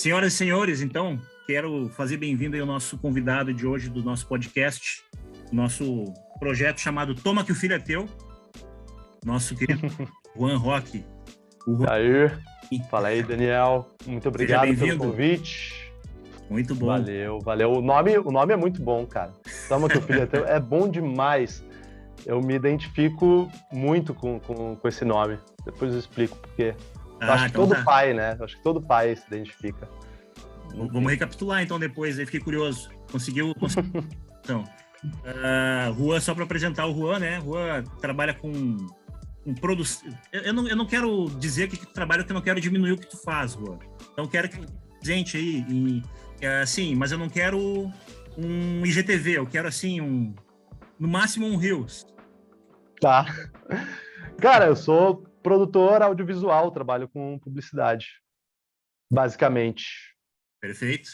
Senhoras e senhores, então, quero fazer bem-vindo aí ao nosso convidado de hoje do nosso podcast, nosso projeto chamado Toma que o Filho é Teu, nosso querido Juan Roque. Aí, fala aí, Daniel. Muito obrigado pelo convite. Muito bom. Valeu. O nome é muito bom, cara. Toma que o Filho é Teu é bom demais. Eu me identifico muito com esse nome. Depois eu explico por quê. Eu acho que então todo pai, né? Eu acho que todo pai se identifica. Vamos recapitular então depois, aí fiquei curioso. Conseguiu. Então, Juan, só para apresentar o Juan, né? Juan trabalha com produção. Eu não quero dizer que tu trabalha, porque eu não quero diminuir o que tu faz, Juan. Então quero que gente aí, assim, mas eu não quero um IGTV, eu quero assim no máximo um Reels. Tá. Cara, eu sou produtor audiovisual, trabalho com publicidade, basicamente. Perfeito.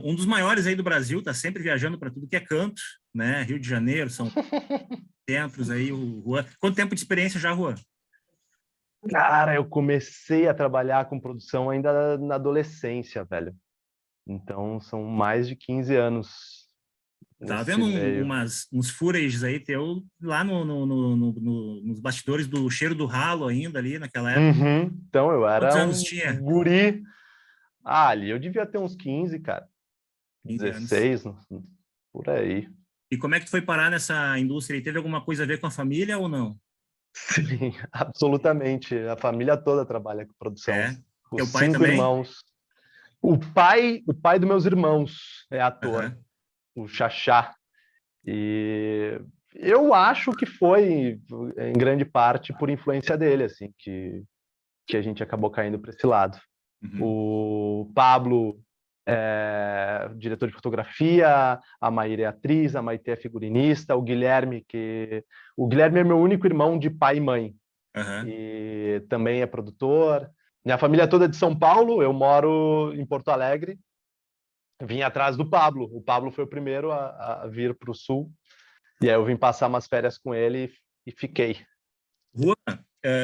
Um dos maiores aí do Brasil, tá sempre viajando para tudo que é canto, né? Rio de Janeiro, São centros aí, o Juan. Quanto tempo de experiência já, Juan? Cara, eu comecei a trabalhar com produção ainda na adolescência, velho. Então, são mais de 15 anos. Tava vendo uns footages aí teu lá nos bastidores do Cheiro do Ralo ainda ali naquela época. Uhum. Então, eu era Quantos anos tinha? guri. Ali eu devia ter uns 15, cara. 15 16, anos. Por aí. E como é que tu foi parar nessa indústria? E teve alguma coisa a ver com a família ou não? Sim, absolutamente. A família toda trabalha com produção. Teu Os pai 5 também? irmãos. O pai dos meus irmãos é ator, o Xaxá. E eu acho que foi, em grande parte, por influência dele, assim, que a gente acabou caindo para esse lado. O Pablo é diretor de fotografia, a Maíra é atriz, a Maite é figurinista, o Guilherme é meu único irmão de pai e mãe, e também é produtor. Minha família toda é de São Paulo, eu moro em Porto Alegre, vim atrás do Pablo. O Pablo foi o primeiro a vir para o Sul, e aí eu vim passar umas férias com ele e fiquei. Juan,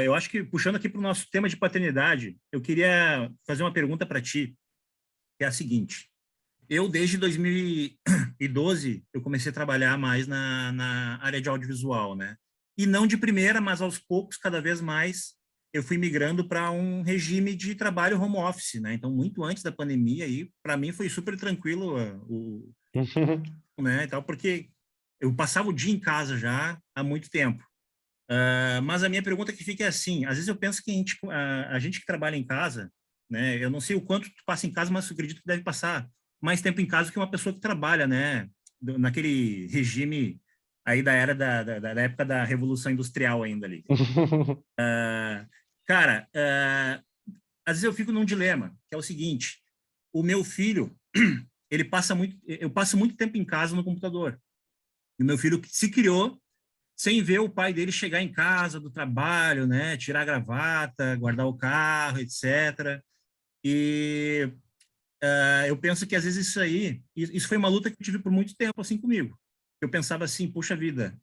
eu acho que, puxando aqui para o nosso tema de paternidade, eu queria fazer uma pergunta para ti, que é a seguinte. Eu, desde 2012, eu comecei a trabalhar mais na área de audiovisual, né? E não de primeira, mas aos poucos, cada vez mais, eu fui migrando para um regime de trabalho home office, né? Então, muito antes da pandemia, aí, para mim foi super tranquilo né, e tal, porque eu passava o dia em casa já há muito tempo. Mas a minha pergunta que fica é assim, às vezes eu penso que a gente que trabalha em casa, né, eu não sei o quanto tu passa em casa, mas eu acredito que deve passar mais tempo em casa que uma pessoa que trabalha, né, naquele regime aí da era da época da Revolução Industrial ainda ali. Cara, às vezes eu fico num dilema, que é o seguinte, o meu filho, eu passo muito tempo em casa no computador, e o meu filho se criou sem ver o pai dele chegar em casa do trabalho, né, tirar a gravata, guardar o carro, etc. E eu penso que às vezes isso foi uma luta que eu tive por muito tempo assim comigo. Eu pensava assim, puxa vida,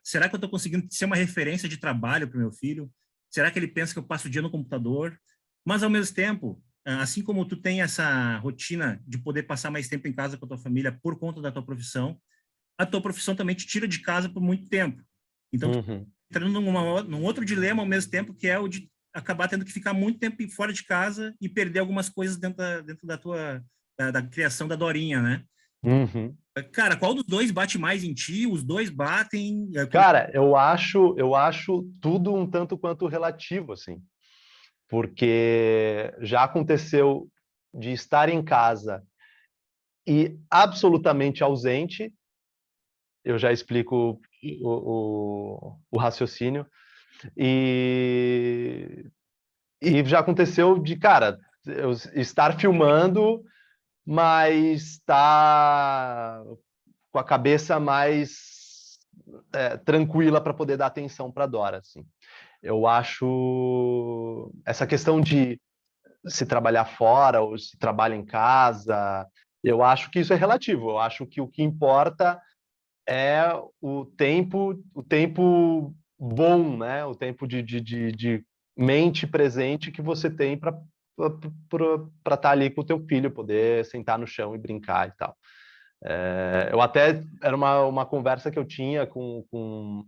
será que eu estou conseguindo ser uma referência de trabalho para o meu filho? Será que ele pensa que eu passo o dia no computador? Mas ao mesmo tempo, assim como tu tem essa rotina de poder passar mais tempo em casa com a tua família por conta da tua profissão, a tua profissão também te tira de casa por muito tempo. Então, entrando num outro dilema ao mesmo tempo, que é o de acabar tendo que ficar muito tempo fora de casa e perder algumas coisas dentro da tua da criação da Dorinha, né? Cara, qual dos dois bate mais em ti? Os dois batem? Cara, eu acho tudo um tanto quanto relativo, assim, porque já aconteceu de estar em casa e absolutamente ausente. Eu já explico o raciocínio. E já aconteceu de, cara, eu estar filmando, mas estar com a cabeça mais tranquila para poder dar atenção para Dora, assim. Eu acho essa questão de se trabalhar fora ou se trabalha em casa, eu acho que isso é relativo. Eu acho que o que importa é o tempo bom, né? O tempo de mente presente que você tem para estar ali com o teu filho, poder sentar no chão e brincar e tal. Eu até, era uma conversa que eu tinha com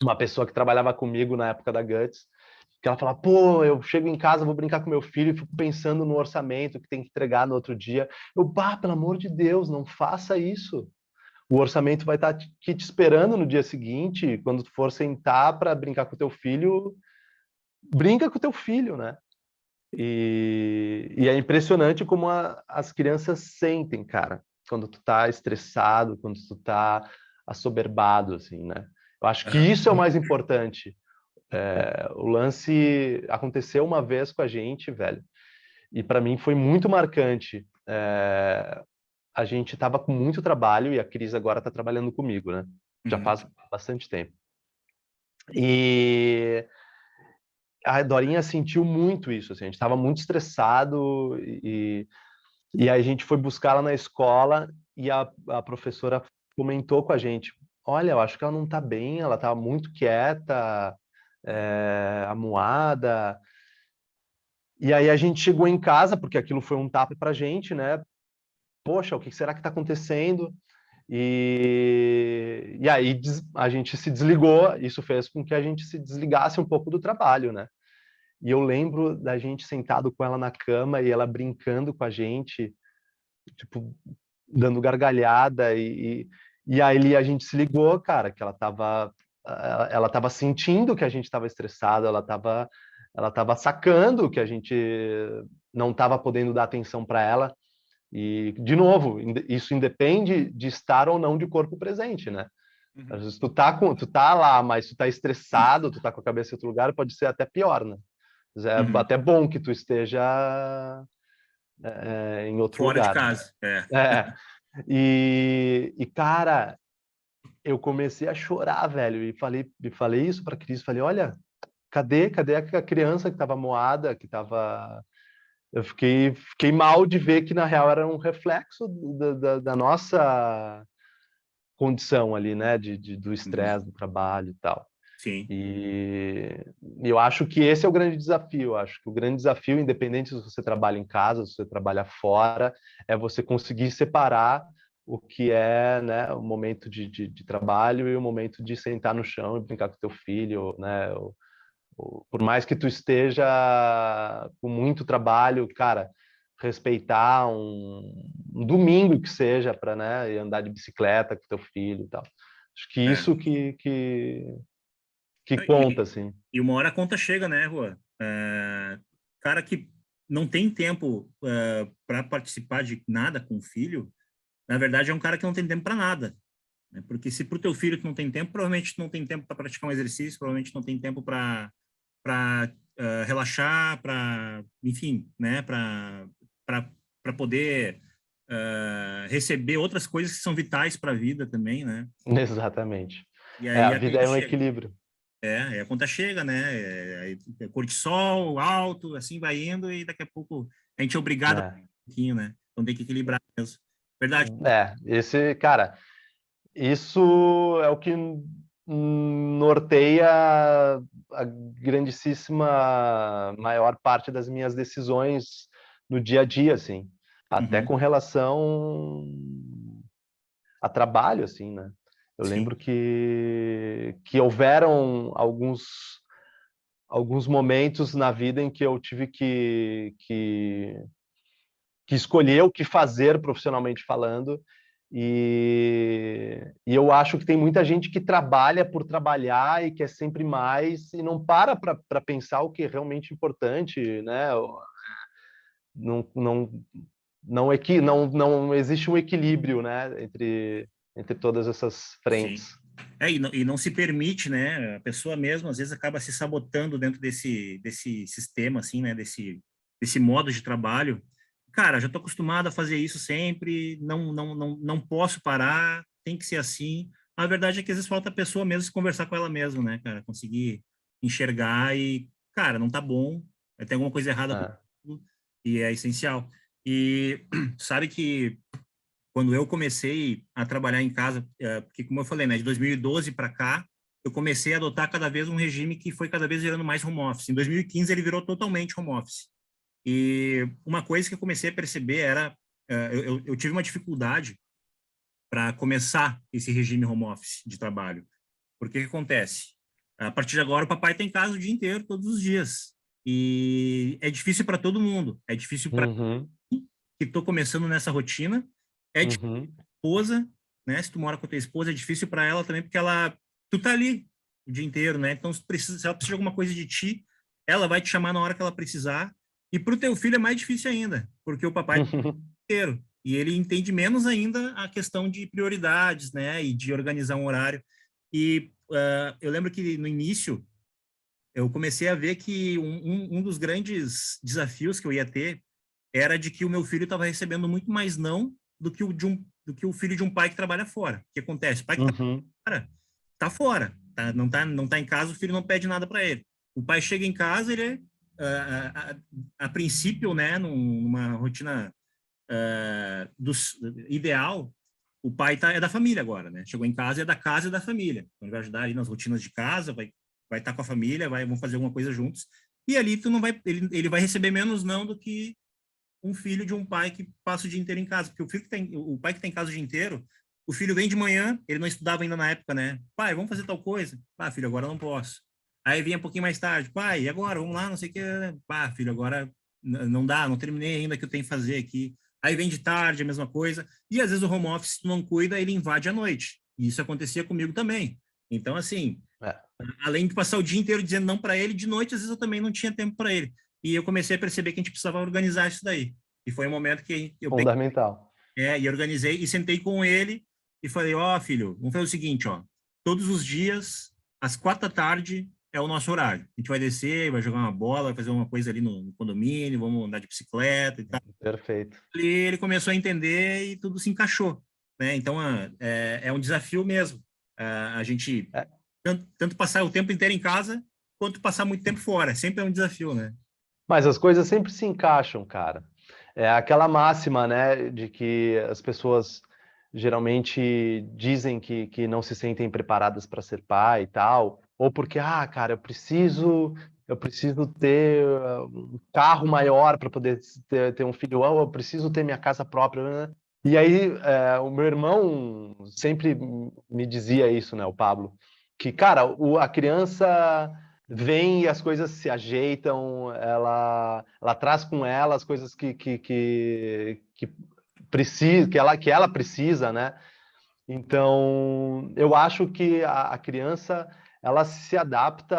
uma pessoa que trabalhava comigo na época da Guts, que ela fala, pô, eu chego em casa, vou brincar com meu filho e fico pensando no orçamento que tem que entregar no outro dia. Pelo amor de Deus, não faça isso. O orçamento vai estar aqui te esperando no dia seguinte, quando tu for sentar para brincar com o teu filho, brinca com o teu filho, né? E é impressionante como as crianças sentem, cara, quando tu tá estressado, quando tu tá assoberbado, assim, né? Eu acho que isso é o mais importante. O lance aconteceu uma vez com a gente, velho, e para mim foi muito marcante. A gente tava com muito trabalho e a Cris agora tá trabalhando comigo, né? Já faz bastante tempo. E a Dorinha sentiu muito isso, assim, a gente estava muito estressado e aí a gente foi buscar ela na escola e a professora comentou com a gente, olha, eu acho que ela não está bem, ela está muito quieta, amuada. E aí a gente chegou em casa, porque aquilo foi um tapa pra gente, né? Poxa, o que será que está acontecendo? E aí a gente se desligou, isso fez com que a gente se desligasse um pouco do trabalho, né? E eu lembro da gente sentado com ela na cama e ela brincando com a gente, tipo, dando gargalhada. E aí a gente se ligou, cara, que ela tava sentindo que a gente estava estressado, ela tava sacando que a gente não estava podendo dar atenção para ela. E, de novo, isso independe de estar ou não de corpo presente, né? Às vezes tu tá lá, mas tu tá estressado, tu tá com a cabeça em outro lugar, pode ser até pior, né? Até bom que tu esteja em outro Fora de lugar. casa, Cara, eu comecei a chorar, velho, e falei isso pra Cris, falei, olha, cadê a criança que tava moada, que tava... Eu fiquei mal de ver que, na real, era um reflexo da nossa condição ali, né, do estresse do trabalho e tal. Sim. E eu acho que esse é o grande desafio. Eu acho que o grande desafio, independente se você trabalha em casa, se você trabalha fora, é você conseguir separar o que é, né, o momento de trabalho e o momento de sentar no chão e brincar com teu filho, né? Por mais que tu esteja com muito trabalho, cara, respeitar um domingo que seja para, né, ir andar de bicicleta com teu filho e tal. Acho que isso que conta, assim. E uma hora a conta chega, né, Rua? Cara que não tem tempo para participar de nada com o filho, na verdade é um cara que não tem tempo para nada. Né? Porque se para o teu filho tu não tem tempo, provavelmente tu não tem tempo para praticar um exercício, provavelmente não tem tempo para relaxar, para, enfim, né, para poder receber outras coisas que são vitais para a vida também, né? Exatamente. E aí A a vida conta é um chega. equilíbrio. Aí a conta chega, né? Cortisol alto, assim vai indo, e daqui a pouco a gente é obrigado a um pouquinho, né? Então tem que equilibrar mesmo. Verdade. Cara, isso é o que norteia a grandíssima maior parte das minhas decisões no dia a dia, assim. Até com relação a trabalho, assim, né? Eu lembro que houveram alguns momentos na vida em que eu tive que escolher o que fazer profissionalmente falando, e eu acho que tem muita gente que trabalha por trabalhar e quer sempre mais e não para pensar o que é realmente importante, né? Não existe um equilíbrio, né, entre todas essas Sim. frentes. E não se permite, né? A pessoa mesmo, às vezes, acaba se sabotando dentro desse sistema, assim, né? Desse modo de trabalho. Cara, já estou acostumado a fazer isso sempre, não posso parar, tem que ser assim. A verdade é que às vezes falta a pessoa mesmo se conversar com ela mesma, né, cara? Conseguir enxergar e, cara, não tá bom, tem alguma coisa errada comigo, e é essencial. E sabe que quando eu comecei a trabalhar em casa, porque como eu falei, né, de 2012 para cá, eu comecei a adotar cada vez um regime que foi cada vez gerando mais home office. Em 2015 ele virou totalmente home office. E uma coisa que eu comecei a perceber era, eu tive uma dificuldade para começar esse regime home office de trabalho. Porque o que acontece? A partir de agora, o papai está em casa o dia inteiro, todos os dias. E é difícil para todo mundo. É difícil para Uhum, que estou começando nessa rotina. É difícil uhum, pra esposa, né? Se tu mora com a tua esposa, é difícil para ela também, porque tu tá ali o dia inteiro, né? Então, se ela precisa de alguma coisa de ti, ela vai te chamar na hora que ela precisar. E para o teu filho é mais difícil ainda, porque o papai inteiro. E ele entende menos ainda a questão de prioridades, né? E de organizar um horário. E eu lembro que no início eu comecei a ver que um dos grandes desafios que eu ia ter era de que o meu filho estava recebendo muito mais não do que o filho de um pai que trabalha fora. O que acontece? O pai que uhum, tá fora, tá? Não tá em casa, o filho não pede nada para ele. O pai chega em casa, ele é, a princípio, né, numa rotina ideal, o pai é da família agora, né? Chegou em casa, é da casa e da família. Então, ele vai ajudar ali nas rotinas de casa, vai estar com a família, vão fazer alguma coisa juntos. E ali tu não vai, ele vai receber menos não do que um filho de um pai que passa o dia inteiro em casa. Porque o pai que tem em casa o dia inteiro, o filho vem de manhã, ele não estudava ainda na época, né? Pai, vamos fazer tal coisa? Ah, filho, agora eu não posso. Aí vinha um pouquinho mais tarde, pai, e agora? Vamos lá, não sei o que. Ah, filho, agora não dá, não terminei ainda o que eu tenho que fazer aqui. Aí vem de tarde, a mesma coisa. E às vezes o home office, se tu não cuida, ele invade à noite. E isso acontecia comigo também. Então, assim, é, além de passar o dia inteiro dizendo não para ele, de noite, às vezes eu também não tinha tempo para ele. E eu comecei a perceber que a gente precisava organizar isso daí. E foi um momento que eu peguei, fundamental. e organizei e sentei com ele e falei: Ó, filho, vamos fazer o seguinte, ó. Todos os dias, às 4 da tarde, é o nosso horário. A gente vai descer, vai jogar uma bola, vai fazer uma coisa ali no condomínio, vamos andar de bicicleta e tal. Perfeito. E ele começou a entender e tudo se encaixou, né? Então, é um desafio mesmo. A gente É, tanto passar o tempo inteiro em casa, quanto passar muito tempo fora. Sempre é um desafio, né? mas as coisas sempre se encaixam, cara. É aquela máxima, né, de que as pessoas geralmente dizem que não se sentem preparadas para ser pai e tal, ou porque, cara, eu preciso ter um carro maior para poder ter um filho, ou eu preciso ter minha casa própria, né? E aí, o meu irmão sempre me dizia isso, né, o Pablo, que, cara, a criança vem e as coisas se ajeitam, ela traz com ela as coisas precisa, que ela precisa, né? Então, eu acho que a criança ela se adapta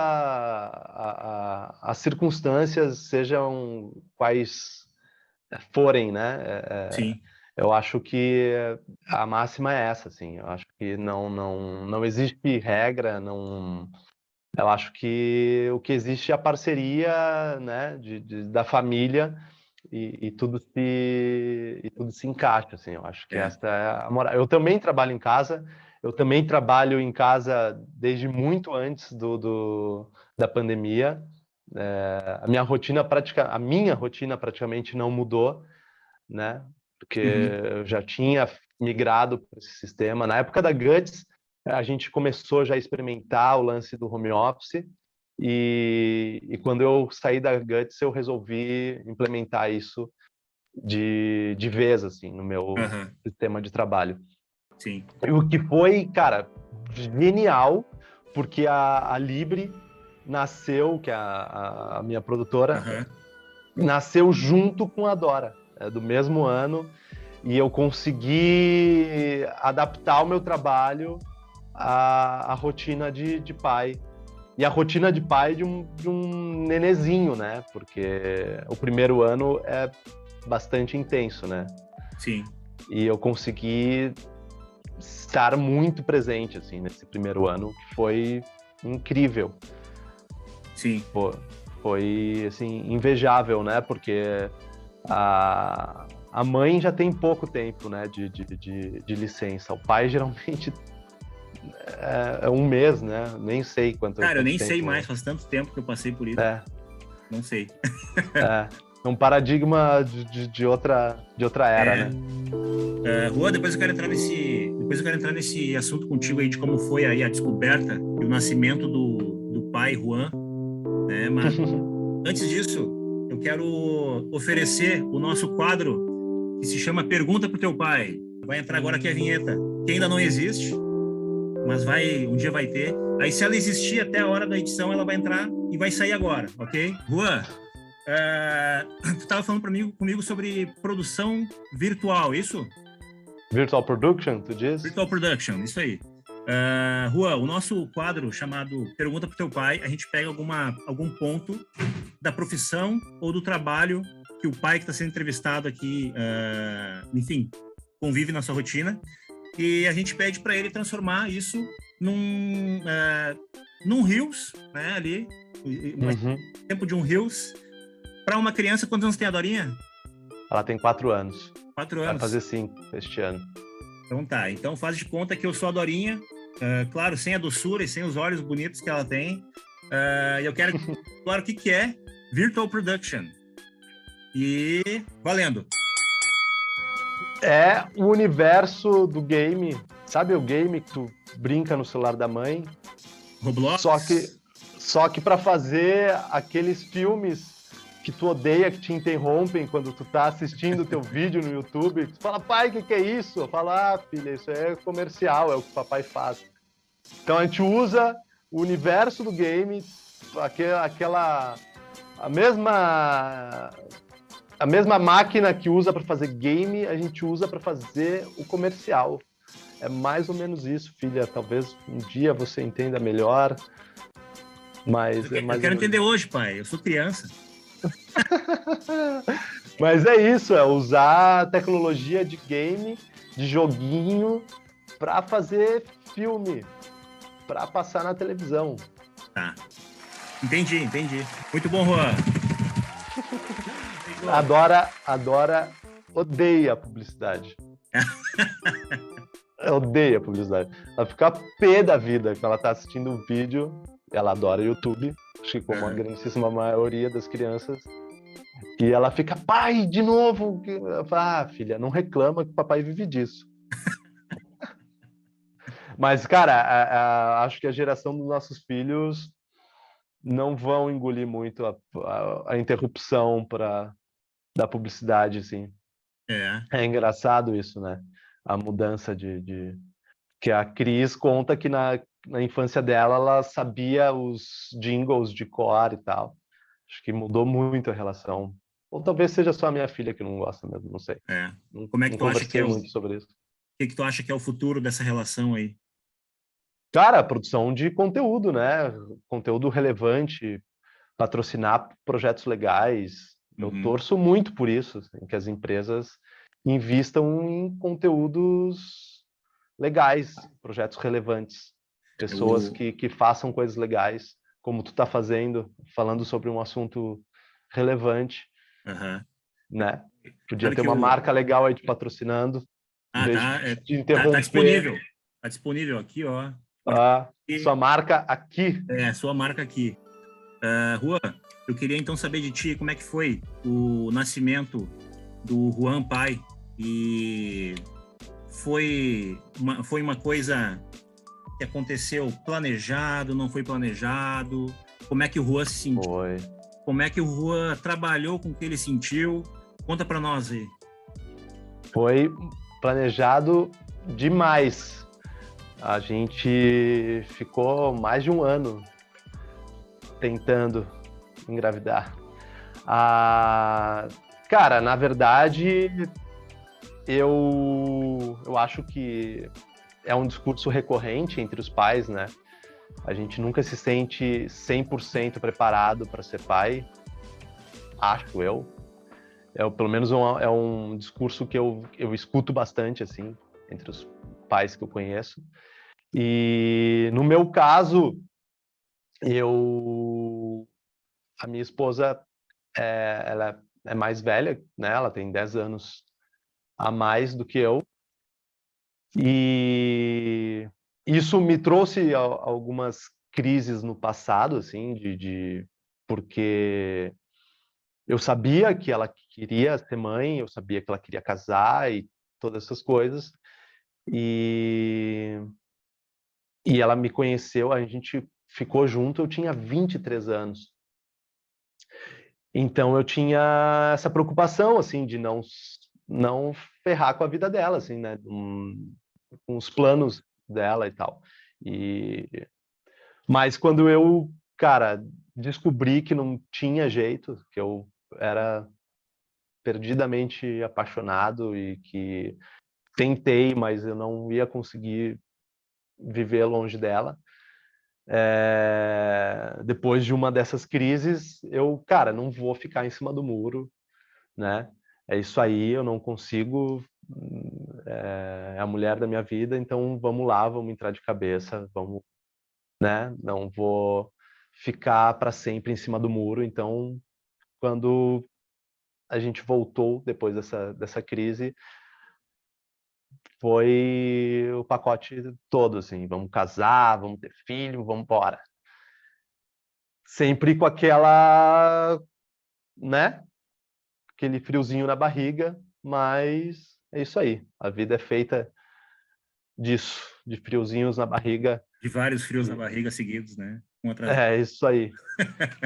às circunstâncias, sejam quais forem, né? Sim. Eu acho que a máxima é essa, assim. Eu acho que não existe regra, não. Eu acho que o que existe é a parceria, né, da família e tudo se encaixa, assim. Eu acho que É. esta é a moral. Eu também trabalho em casa. Eu também trabalho em casa desde muito antes da pandemia. A minha rotina praticamente não mudou, né? Porque Uhum. eu já tinha migrado para esse sistema. Na época da Guts, a gente começou já a experimentar o lance do home office e quando eu saí da Guts, eu resolvi implementar isso de vez, assim, no meu Aham. sistema de trabalho. Sim. E o que foi, cara, genial, porque a Libre nasceu, que é a minha produtora, Aham. nasceu junto com a Dora, do mesmo ano, e eu consegui adaptar o meu trabalho à rotina de pai. E a rotina de pai de um nenezinho, né? Porque o primeiro ano é bastante intenso, né? Sim. E eu consegui estar muito presente, assim, nesse primeiro ano, que foi incrível. Sim. Foi assim, invejável, né? Porque a mãe já tem pouco tempo, né, de licença. O pai geralmente é um mês, né? Nem sei quanto Cara, eu nem sei tempo. mais, faz tanto tempo que eu passei por isso. É, Não sei. é um paradigma de outra era, É, né? Rua, depois eu quero entrar nesse assunto contigo aí de como foi aí a descoberta e o nascimento do pai Juan, né? Mas antes disso, eu quero oferecer o nosso quadro que se chama Pergunta pro Teu Pai. Vai entrar agora aqui a vinheta, que ainda não existe, mas um dia vai ter. Aí, se ela existir até a hora da edição, ela vai entrar e vai sair agora, ok? Juan, tu estava falando comigo sobre produção virtual, isso? Virtual Production, tu diz? Virtual Production, isso aí. Juan, o nosso quadro chamado Pergunta pro Teu Pai, a gente pega algum ponto da profissão ou do trabalho que o pai que está sendo entrevistado aqui, enfim, convive na sua rotina, e a gente pede para ele transformar isso num Reels, né, ali, tempo de um Reels, para uma criança. Quantos anos tem a Dorinha? Ela tem 4 anos. 4 anos. Vai fazer 5 este ano. Então tá, então faz de conta que eu sou a Dorinha, claro, sem a doçura e sem os olhos bonitos que ela tem. Eu quero, claro, o que é Virtual Production. E valendo! É o universo do game. Sabe o game que tu brinca no celular da mãe? Roblox? Só que para fazer aqueles filmes que tu odeia, que te interrompem quando tu tá assistindo o teu vídeo no YouTube, tu fala, pai, o que é isso? Eu falo, filha, isso é comercial, é o que o papai faz. Então a gente usa o universo do game, a mesma máquina que usa para fazer game, a gente usa para fazer o comercial. É mais ou menos isso, filha. Talvez um dia você entenda melhor, mas... Eu quero entender hoje, pai. Eu sou criança. Mas é isso, é usar a tecnologia de game, de joguinho, para fazer filme, para passar na televisão. Tá. Entendi. Muito bom, Juan. Odeia a publicidade. Odeia a publicidade. Ela fica pé da vida quando ela tá assistindo um vídeo. Ela adora YouTube, acho que como a grandíssima maioria das crianças. E ela fica, pai, de novo. Eu falo, filha, não reclama que o papai vive disso. Mas, cara, acho que a geração dos nossos filhos não vão engolir muito a interrupção da publicidade, assim. É engraçado isso, né? A mudança que a Cris conta que na infância dela ela sabia os jingles de cor e tal. Acho que mudou muito a relação. Ou talvez seja só a minha filha que não gosta mesmo, não sei. Como é que tu acha que é muito sobre isso. O que tu acha que é o futuro dessa relação aí? Cara, produção de conteúdo, né? Conteúdo relevante, patrocinar projetos legais. Eu torço muito por isso, assim, que as empresas invistam em conteúdos legais, projetos relevantes, pessoas que façam coisas legais, como tu tá fazendo, falando sobre um assunto relevante, né? Podia ter uma marca legal aí te patrocinando, em vez de interromper. Tá disponível. Tá disponível aqui, ó. Sua marca aqui. Sua marca aqui. Juan, eu queria então saber de ti como é que foi o nascimento do Juan pai. E foi uma coisa que aconteceu planejado, não foi planejado? Como é que o Juan se sentiu? Foi. Como é que o Juan trabalhou com o que ele sentiu? Conta para nós aí. Foi planejado demais. A gente ficou mais de um ano tentando engravidar. Cara, na verdade, eu acho que é um discurso recorrente entre os pais, né? A gente nunca se sente 100% preparado para ser pai, acho eu. Pelo menos é um discurso que eu escuto bastante, assim, entre os pais que eu conheço. E no meu caso, a minha esposa, ela é mais velha, né? Ela tem 10 anos a mais do que eu. E isso me trouxe algumas crises no passado, assim, porque eu sabia que ela queria ser mãe, eu sabia que ela queria casar e todas essas coisas. E ela me conheceu, a gente ficou junto, eu tinha 23 anos. Então eu tinha essa preocupação, assim, de não ferrar com a vida dela, assim, né? Com os planos dela e tal. Mas quando eu, cara, descobri que não tinha jeito, que eu era perdidamente apaixonado e que tentei, mas eu não ia conseguir viver longe dela. Depois de uma dessas crises, eu, cara, não vou ficar em cima do muro, né? É isso aí, eu não consigo, é a mulher da minha vida, então vamos lá, vamos entrar de cabeça, vamos, né? Não vou ficar para sempre em cima do muro. Então, quando a gente voltou depois dessa crise, foi o pacote todo, assim, vamos casar, vamos ter filho, vamos embora. Sempre com aquela, né? Aquele friozinho na barriga, mas é isso aí. A vida é feita disso, de friozinhos na barriga. De vários frios na barriga seguidos, né? Um atrás do É isso aí.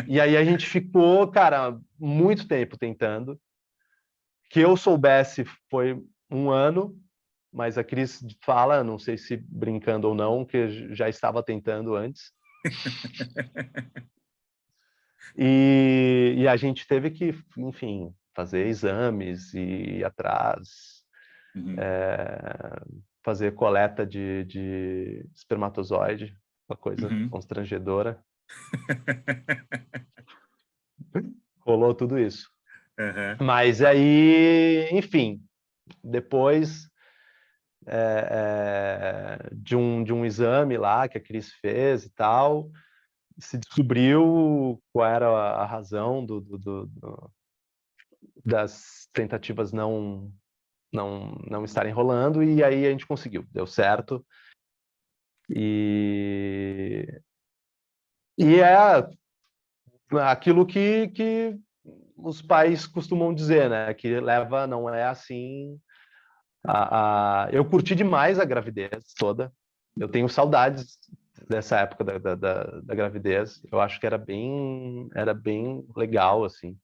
E aí a gente ficou, cara, muito tempo tentando. Que eu soubesse foi 1 ano, mas a Cris fala, não sei se brincando ou não, que já estava tentando antes. E a gente teve que, enfim, fazer exames e ir atrás, Uhum. fazer coleta de espermatozoide, uma coisa Uhum. constrangedora. Rolou tudo isso. Uhum. Mas aí, enfim, depois de um exame lá que a Cris fez e tal, se descobriu qual era a razão das tentativas não estarem rolando, e aí a gente conseguiu, deu certo. E é aquilo que os pais costumam dizer, né? Que leva, não é assim. Eu curti demais a gravidez toda. Eu tenho saudades dessa época da gravidez. Eu acho que era bem legal, assim.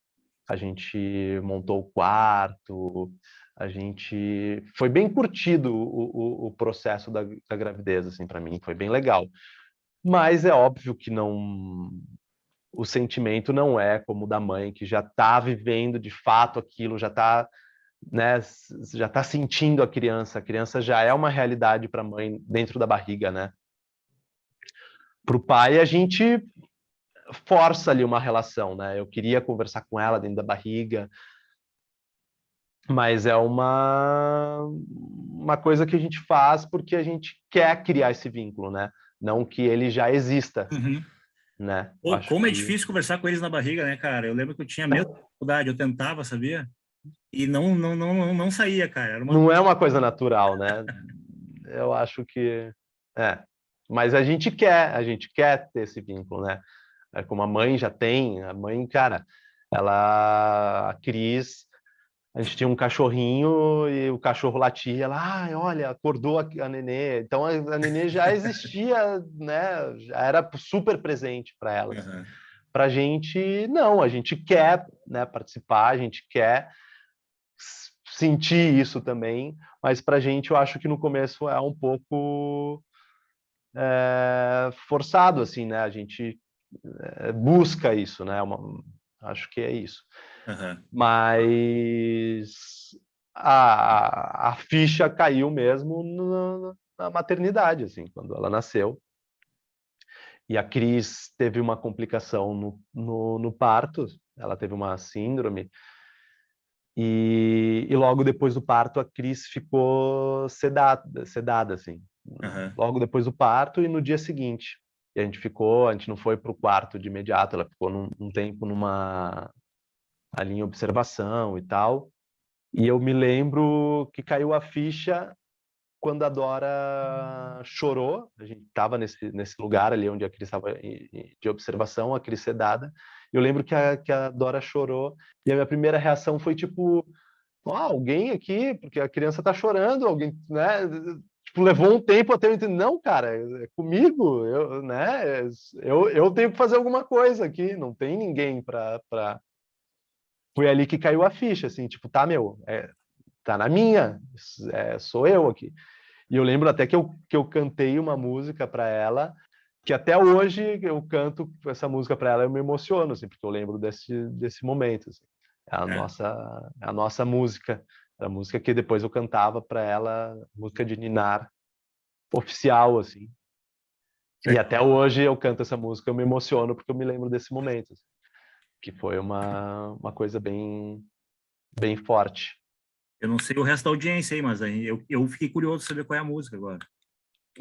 A gente montou o quarto, a gente... Foi bem curtido o processo da gravidez, assim, para mim. Foi bem legal. Mas é óbvio que não... O sentimento não é como o da mãe, que já está vivendo de fato aquilo, já está, né, já está sentindo a criança já é uma realidade para a mãe dentro da barriga, né? Para o pai, a gente força ali uma relação, né? Eu queria conversar com ela dentro da barriga, mas é uma coisa que a gente faz porque a gente quer criar esse vínculo, né? Não que ele já exista, Uhum. né? Eu Pô, acho como é que difícil conversar com eles na barriga, né, cara? Eu lembro que eu tinha medo da dificuldade, eu tentava, sabia? E não saía, cara. Era uma... não é uma coisa natural, né? Eu acho que é. Mas a gente quer ter esse vínculo, né? É como a mãe já tem, a mãe, cara, a Cris, a gente tinha um cachorrinho e o cachorro latia, ela, olha, acordou a nenê. Então a nenê já existia, né? Já era super presente para elas. Uhum. Para a gente, não, a gente quer, né, participar, a gente quer sentir isso também, mas para a gente eu acho que no começo é um pouco forçado, assim, né? A gente busca isso, né? Acho que é isso. Uhum. Mas a ficha caiu mesmo na maternidade, assim, quando ela nasceu. E a Cris teve uma complicação no parto, ela teve uma síndrome, e logo depois do parto a Cris ficou sedada, assim, Uhum. logo depois do parto e no dia seguinte. E a gente não foi para o quarto de imediato, ela ficou um tempo ali em observação e tal. E eu me lembro que caiu a ficha quando a Dora chorou. A gente estava nesse lugar ali onde a Cris estava de observação, a Cris sedada. Eu lembro que a Dora chorou e a minha primeira reação foi tipo, alguém aqui, porque a criança está chorando, alguém, né? Tipo, levou um tempo até eu entender, não, cara, é comigo, né? Eu tenho que fazer alguma coisa aqui, não tem ninguém para foi ali que caiu a ficha, assim, tipo, tá, tá na minha, sou eu aqui. E eu lembro até que eu cantei uma música para ela, que até hoje eu canto essa música para ela, eu me emociono, assim, porque eu lembro desse momento, assim. É a nossa música, a música que depois eu cantava para ela, música de ninar oficial, assim. E até hoje eu canto essa música, eu me emociono porque eu me lembro desse momento, assim, que foi uma coisa bem forte. Eu não sei o resto da audiência aí, mas aí eu fiquei curioso de saber qual é a música agora.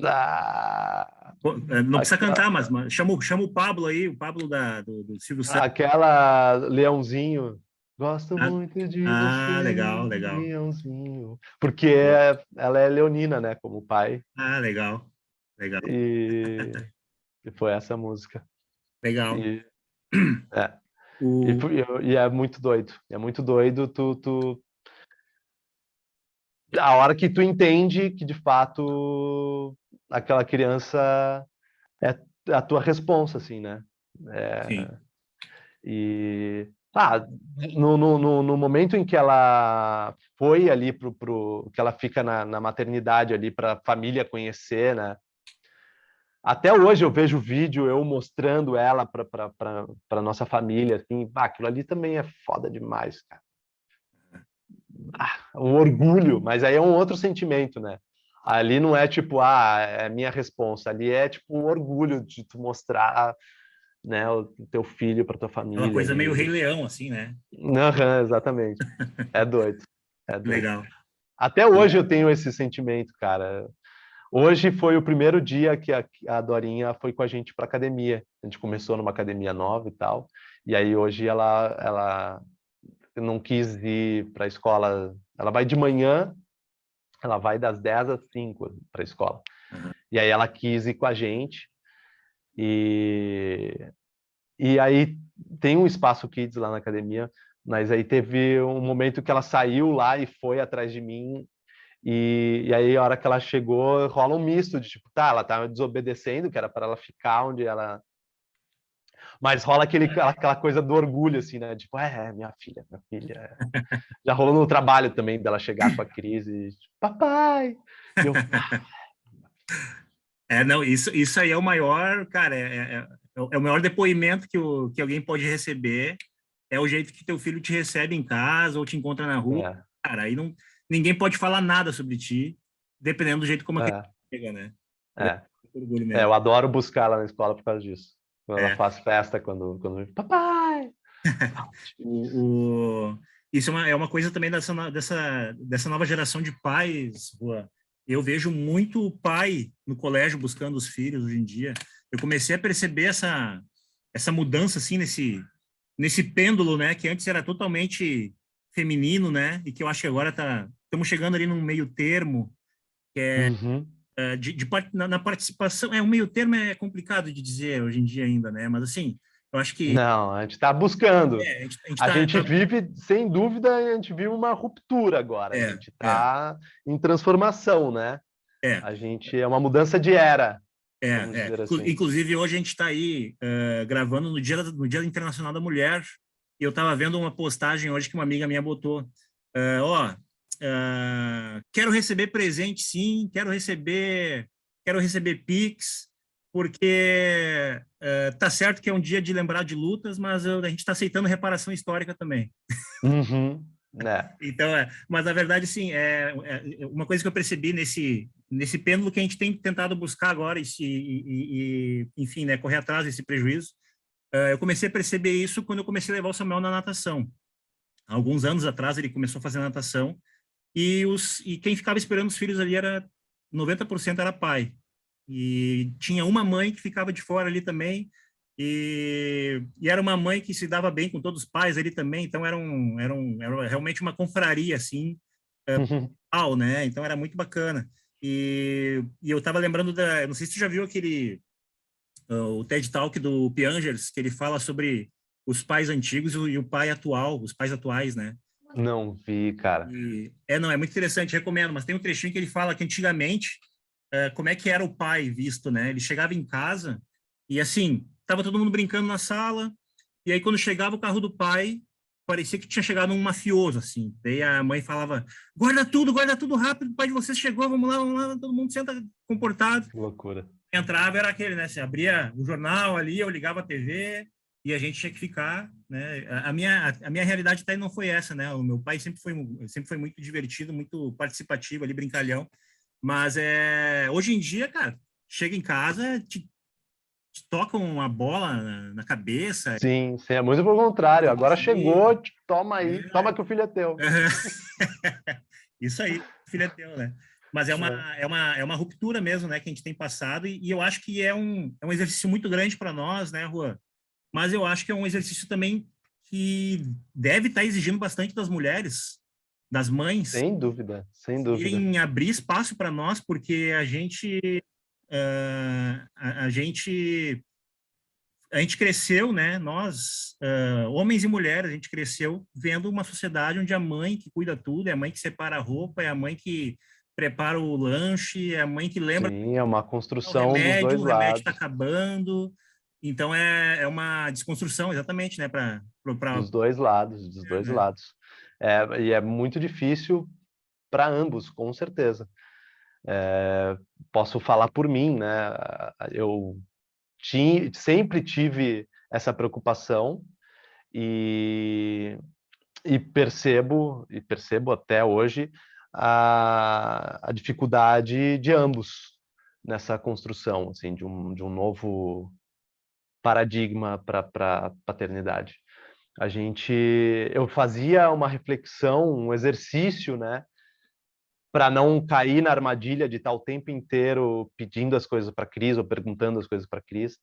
Ah, Pô, não precisa cantar, aquela, mas chama o Pablo aí, o Pablo do Silvio Santos. aquela Leãozinho. Gosto Ah, muito de você, legal, legal. Leãozinho. Porque Boa. ela é leonina, né? Como pai. Ah, legal, legal, E, e foi essa música. legal. E, é, O, e é muito doido. É muito doido a hora que tu entende que, de fato, aquela criança é a tua responsa, assim, né? sim, E no momento em que ela foi ali que ela fica na maternidade ali para a família conhecer, né? Até hoje eu vejo vídeo eu mostrando ela para nossa família, assim, aquilo ali também é foda demais, cara. Um orgulho, mas aí é um outro sentimento, né? Ali não é tipo, é minha responsa, ali é tipo um orgulho de tu mostrar, né, o teu filho para tua aquela família coisa meio Rei ali. Leão, assim, né? Aham, exatamente. É doido, é doido. Legal. Até hoje eu tenho esse sentimento, cara. Hoje foi o primeiro dia que a Dorinha foi com a gente para academia. A gente começou numa academia nova e tal. E aí hoje ela não quis ir para a escola. Ela vai de manhã, ela vai das 10 às 5 para a escola. Uhum. E aí ela quis ir com a gente. E, e aí tem um espaço kids lá na academia, mas aí teve um momento que ela saiu lá e foi atrás de mim. E aí, a hora que ela chegou, rola um misto de tipo, tá, ela tá desobedecendo, que era para ela ficar onde ela. Mas rola aquela coisa do orgulho, assim, né? Tipo, minha filha, minha filha. Já rolou no trabalho também dela chegar com a crise, tipo, papai! E eu, Não, isso aí é o maior, cara, é o maior depoimento que alguém pode receber, é o jeito que teu filho te recebe em casa ou te encontra na rua, é, cara, aí não, ninguém pode falar nada sobre ti, dependendo do jeito como a criança é, chega, né? É é. orgulho Eu mesmo. adoro buscar ela na escola por causa disso. Quando ela É. faz festa, papai! O, o, isso é uma coisa também dessa nova geração de pais, Rua. Eu vejo muito pai no colégio buscando os filhos hoje em dia. Eu comecei a perceber essa mudança assim nesse pêndulo, né, que antes era totalmente feminino, né, e que eu acho que agora estamos chegando ali num meio termo Uhum. na participação. Um meio termo é complicado de dizer hoje em dia ainda, né, mas assim, eu acho que Não, a gente está buscando. a gente A gente tá vive, sem dúvida, a gente vive uma ruptura agora. A é, gente é, está em transformação, né? é. A gente é uma mudança de era, vamos É, é. dizer assim. Inclusive, hoje a gente está aí gravando no Dia Internacional da Mulher, e eu estava vendo uma postagem hoje que uma amiga minha botou. Quero receber presente, sim, quero receber Pix, porque tá certo que é um dia de lembrar de lutas, mas a gente está aceitando reparação histórica também. Uhum, né? Então, mas na verdade, sim, uma coisa que eu percebi nesse pêndulo que a gente tem tentado buscar agora, enfim, né, correr atrás desse prejuízo. Eu comecei a perceber isso quando eu comecei a levar o Samuel na natação. Há alguns anos atrás, ele começou a fazer natação, e quem ficava esperando os filhos ali 90% era pai. E tinha uma mãe que ficava de fora ali também, e era uma mãe que se dava bem com todos os pais ali também, então era realmente uma confraria, assim, Uhum. né? Então era muito bacana. E eu estava lembrando não sei se tu já viu o TED Talk do Piangers, que ele fala sobre os pais antigos e o pai atual, os pais atuais, né? Não vi, cara. Não, é muito interessante, recomendo, mas tem um trechinho que ele fala que antigamente, como é que era o pai visto, né? Ele chegava em casa e assim, tava todo mundo brincando na sala, e aí quando chegava o carro do pai, parecia que tinha chegado um mafioso, assim. Daí a mãe falava, guarda tudo rápido, o pai de vocês chegou, vamos lá, todo mundo senta comportado. Que loucura. Entrava era aquele, né? Você abria o jornal ali, eu ligava a TV e a gente tinha que ficar, né? A minha realidade até não foi essa, né? O meu pai sempre foi muito divertido, muito participativo ali, brincalhão. Mas hoje em dia, cara, chega em casa, te tocam uma bola na cabeça. Sim, sim, é muito pelo contrário. Agora chegou, toma aí, É. toma que o filho é teu. Isso aí, o filho é teu, né? Mas é uma ruptura mesmo, né, que a gente tem passado, e eu acho que é um exercício muito grande para nós, né, Juan? Mas eu acho que é um exercício também que deve estar exigindo bastante das mulheres, das mães, Sem dúvida, sem dúvida. irem abrir espaço para nós, porque a gente cresceu, né? Nós, homens e mulheres, a gente cresceu vendo uma sociedade onde a mãe que cuida tudo, é a mãe que separa a roupa, é a mãe que prepara o lanche, é a mãe que lembra Sim, é uma o construção dos dois o remédio está lados. acabando. Então, é uma desconstrução, exatamente, né? Dos dois lados, dos dois né? lados. E é muito difícil para ambos, com certeza. Posso falar por mim, né? Eu sempre tive essa preocupação e, percebo até hoje a dificuldade de ambos nessa construção, assim, de um novo paradigma para a paternidade. Eu fazia uma reflexão, um exercício, né, para não cair na armadilha de estar o tempo inteiro pedindo as coisas para a Cris ou perguntando as coisas para a Cris,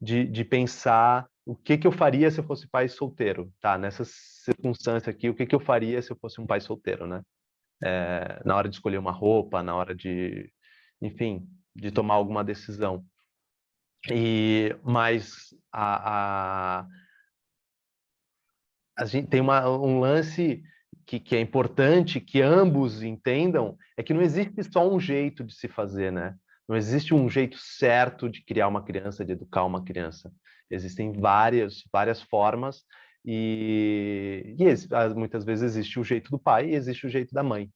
de pensar o que eu faria se eu fosse pai solteiro, tá? Nessa circunstância aqui, o que eu faria se eu fosse um pai solteiro, né? Na hora de escolher uma roupa, na hora de, enfim, de tomar alguma decisão. Mas a gente tem um lance que é importante que ambos entendam, é que não existe só um jeito de se fazer, né? Não existe um jeito certo de criar uma criança, de educar uma criança. Existem várias formas muitas vezes existe o jeito do pai e existe o jeito da mãe,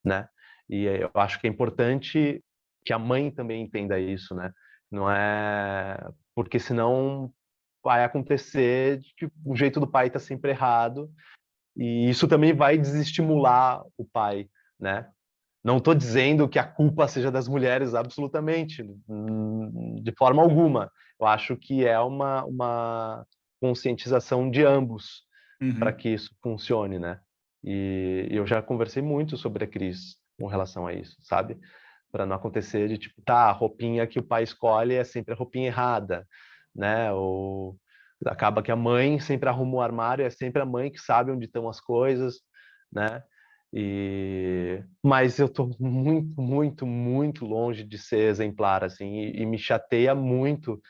né? E eu acho que é importante que a mãe também entenda isso, né? Não é porque senão vai acontecer de que o jeito do pai está sempre errado e isso também vai desestimular o pai, né? Não estou dizendo que a culpa seja das mulheres, absolutamente, de forma alguma. Eu acho que é uma conscientização de ambos para Uhum. que isso funcione, né? E eu já conversei muito sobre a Cris com relação a isso, sabe? Para não acontecer de tipo, tá, a roupinha que o pai escolhe é sempre a roupinha errada, né? Ou acaba que a mãe sempre arruma o armário, é sempre a mãe que sabe onde estão as coisas, né? Mas eu tô muito, muito, muito longe de ser exemplar, assim, e me chateia muito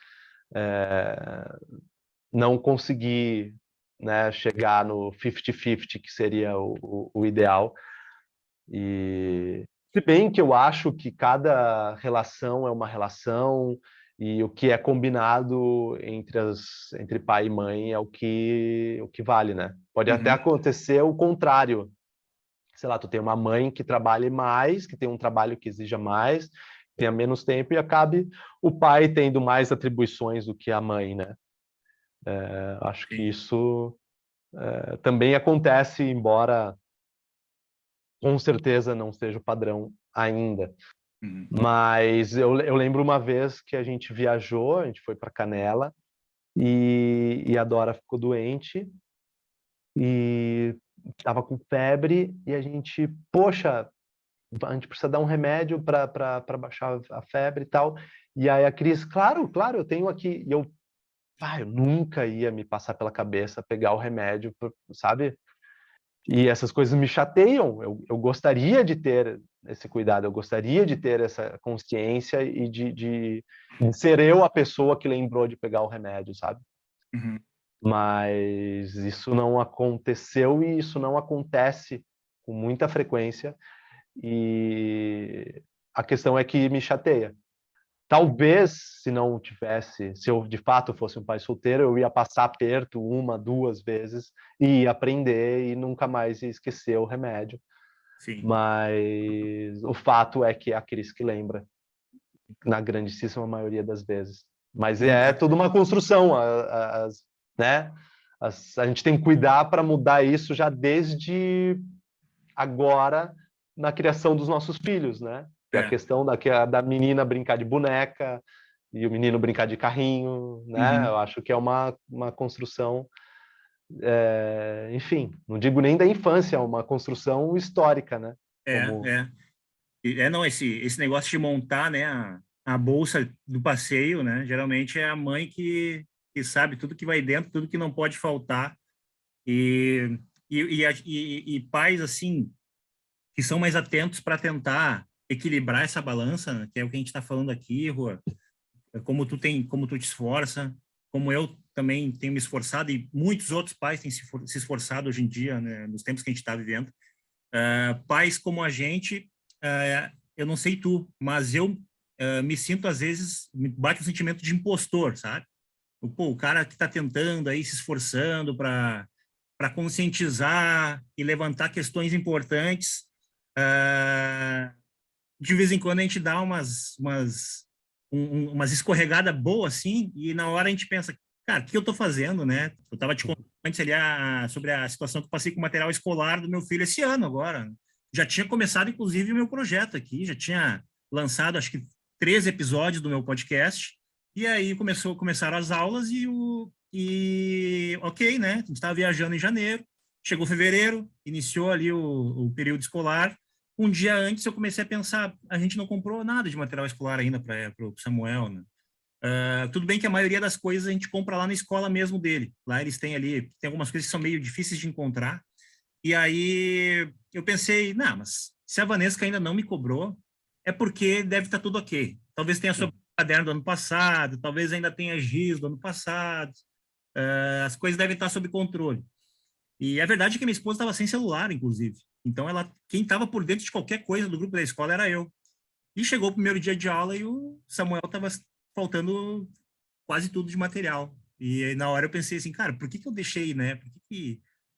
não conseguir, né, chegar no 50-50, que seria o ideal. Se bem que eu acho que cada relação é uma relação e o que é combinado entre pai e mãe é o que vale, né? Pode até Uhum. acontecer o contrário. Sei lá, tu tem uma mãe que trabalhe mais, que tem um trabalho que exija mais, tenha menos tempo e acabe o pai tendo mais atribuições do que a mãe, né? Acho que Sim. isso também acontece, embora com certeza não seja o padrão ainda. Uhum. Mas eu lembro uma vez que a gente viajou, a gente foi para Canela e a Dora ficou doente e estava com febre e a gente, poxa, a gente precisa dar um remédio para baixar a febre e tal. E aí a Cris, claro, claro, eu tenho aqui. E eu nunca ia me passar pela cabeça pegar o remédio, sabe? E essas coisas me chateiam. Eu gostaria de ter esse cuidado, eu gostaria de ter essa consciência e de ser eu a pessoa que lembrou de pegar o remédio, sabe? Uhum. Mas isso não aconteceu e isso não acontece com muita frequência. E a questão é que me chateia. Talvez, se não tivesse, se eu de fato fosse um pai solteiro, eu ia passar aperto 1, 2 vezes e ia aprender e nunca mais ia esquecer o remédio. Sim. Mas o fato é que é a Cris que lembra, na grandíssima maioria das vezes. Mas é toda uma construção, né? A gente tem que cuidar para mudar isso já desde agora na criação dos nossos filhos, né? Que é a questão da menina brincar de boneca e o menino brincar de carrinho, né? Eu acho que é uma construção, enfim, não digo nem da infância, é uma construção histórica, né? Não, esse negócio de montar, né, a bolsa do passeio, né? Geralmente é a mãe que sabe tudo que vai dentro, tudo que não pode faltar. E pais, assim, que são mais atentos para tentar equilibrar essa balança, né, que é o que a gente está falando aqui, Rua. Como tu te esforça, como eu também tenho me esforçado e muitos outros pais têm se esforçado hoje em dia, né, nos tempos que a gente está vivendo. Pais como a gente, eu não sei tu, mas eu me sinto, às vezes, me bate um sentimento de impostor, sabe? Pô, o cara que está tentando aí, se esforçando para conscientizar e levantar questões importantes, de vez em quando a gente dá umas escorregadas boas, assim, e na hora a gente pensa, cara, o que eu estou fazendo, né? Eu estava te contando antes ali sobre a situação que eu passei com o material escolar do meu filho esse ano agora. Já tinha começado, inclusive, o meu projeto aqui, já tinha lançado, acho que 3 episódios do meu podcast, e aí começaram as aulas ok, né? A gente estava viajando em janeiro, chegou fevereiro, iniciou ali o período escolar. Um dia antes eu comecei a pensar, a gente não comprou nada de material escolar ainda para o Samuel, né? Tudo bem que a maioria das coisas a gente compra lá na escola mesmo dele. Lá eles têm ali, tem algumas coisas que são meio difíceis de encontrar. E aí eu pensei, não, mas se a Vanessa ainda não me cobrou, é porque deve estar tudo ok. Talvez tenha sobre o caderno do ano passado, talvez ainda tenha giz do ano passado. As coisas devem estar sob controle. E a verdade é que minha esposa estava sem celular, inclusive. Então, quem estava por dentro de qualquer coisa do grupo da escola era eu. E chegou o primeiro dia de aula e o Samuel estava faltando quase tudo de material. E aí, na hora eu pensei assim, cara, por que eu deixei, né?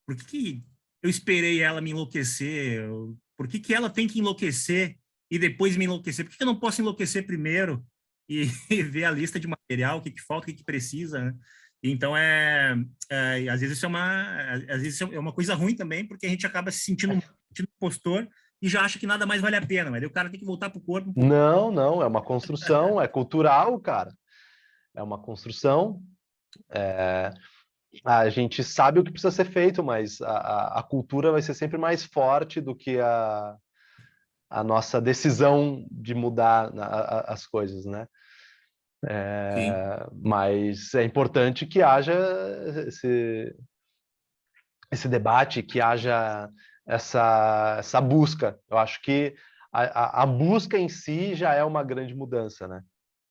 Por que eu esperei ela me enlouquecer? Por que ela tem que enlouquecer e depois me enlouquecer? Por que eu não posso enlouquecer primeiro e ver a lista de material, o que falta, o que precisa, né? Então, às vezes isso é uma coisa ruim também, porque a gente acaba se sentindo impostor e já acha que nada mais vale a pena, mas aí o cara tem que voltar pro corpo. Não, é uma construção, é cultural, cara. É uma construção. A gente sabe o que precisa ser feito, mas a cultura vai ser sempre mais forte do que a nossa decisão de mudar as coisas, né? Mas é importante que haja esse debate, que haja essa busca. Eu acho que a busca em si já é uma grande mudança, né?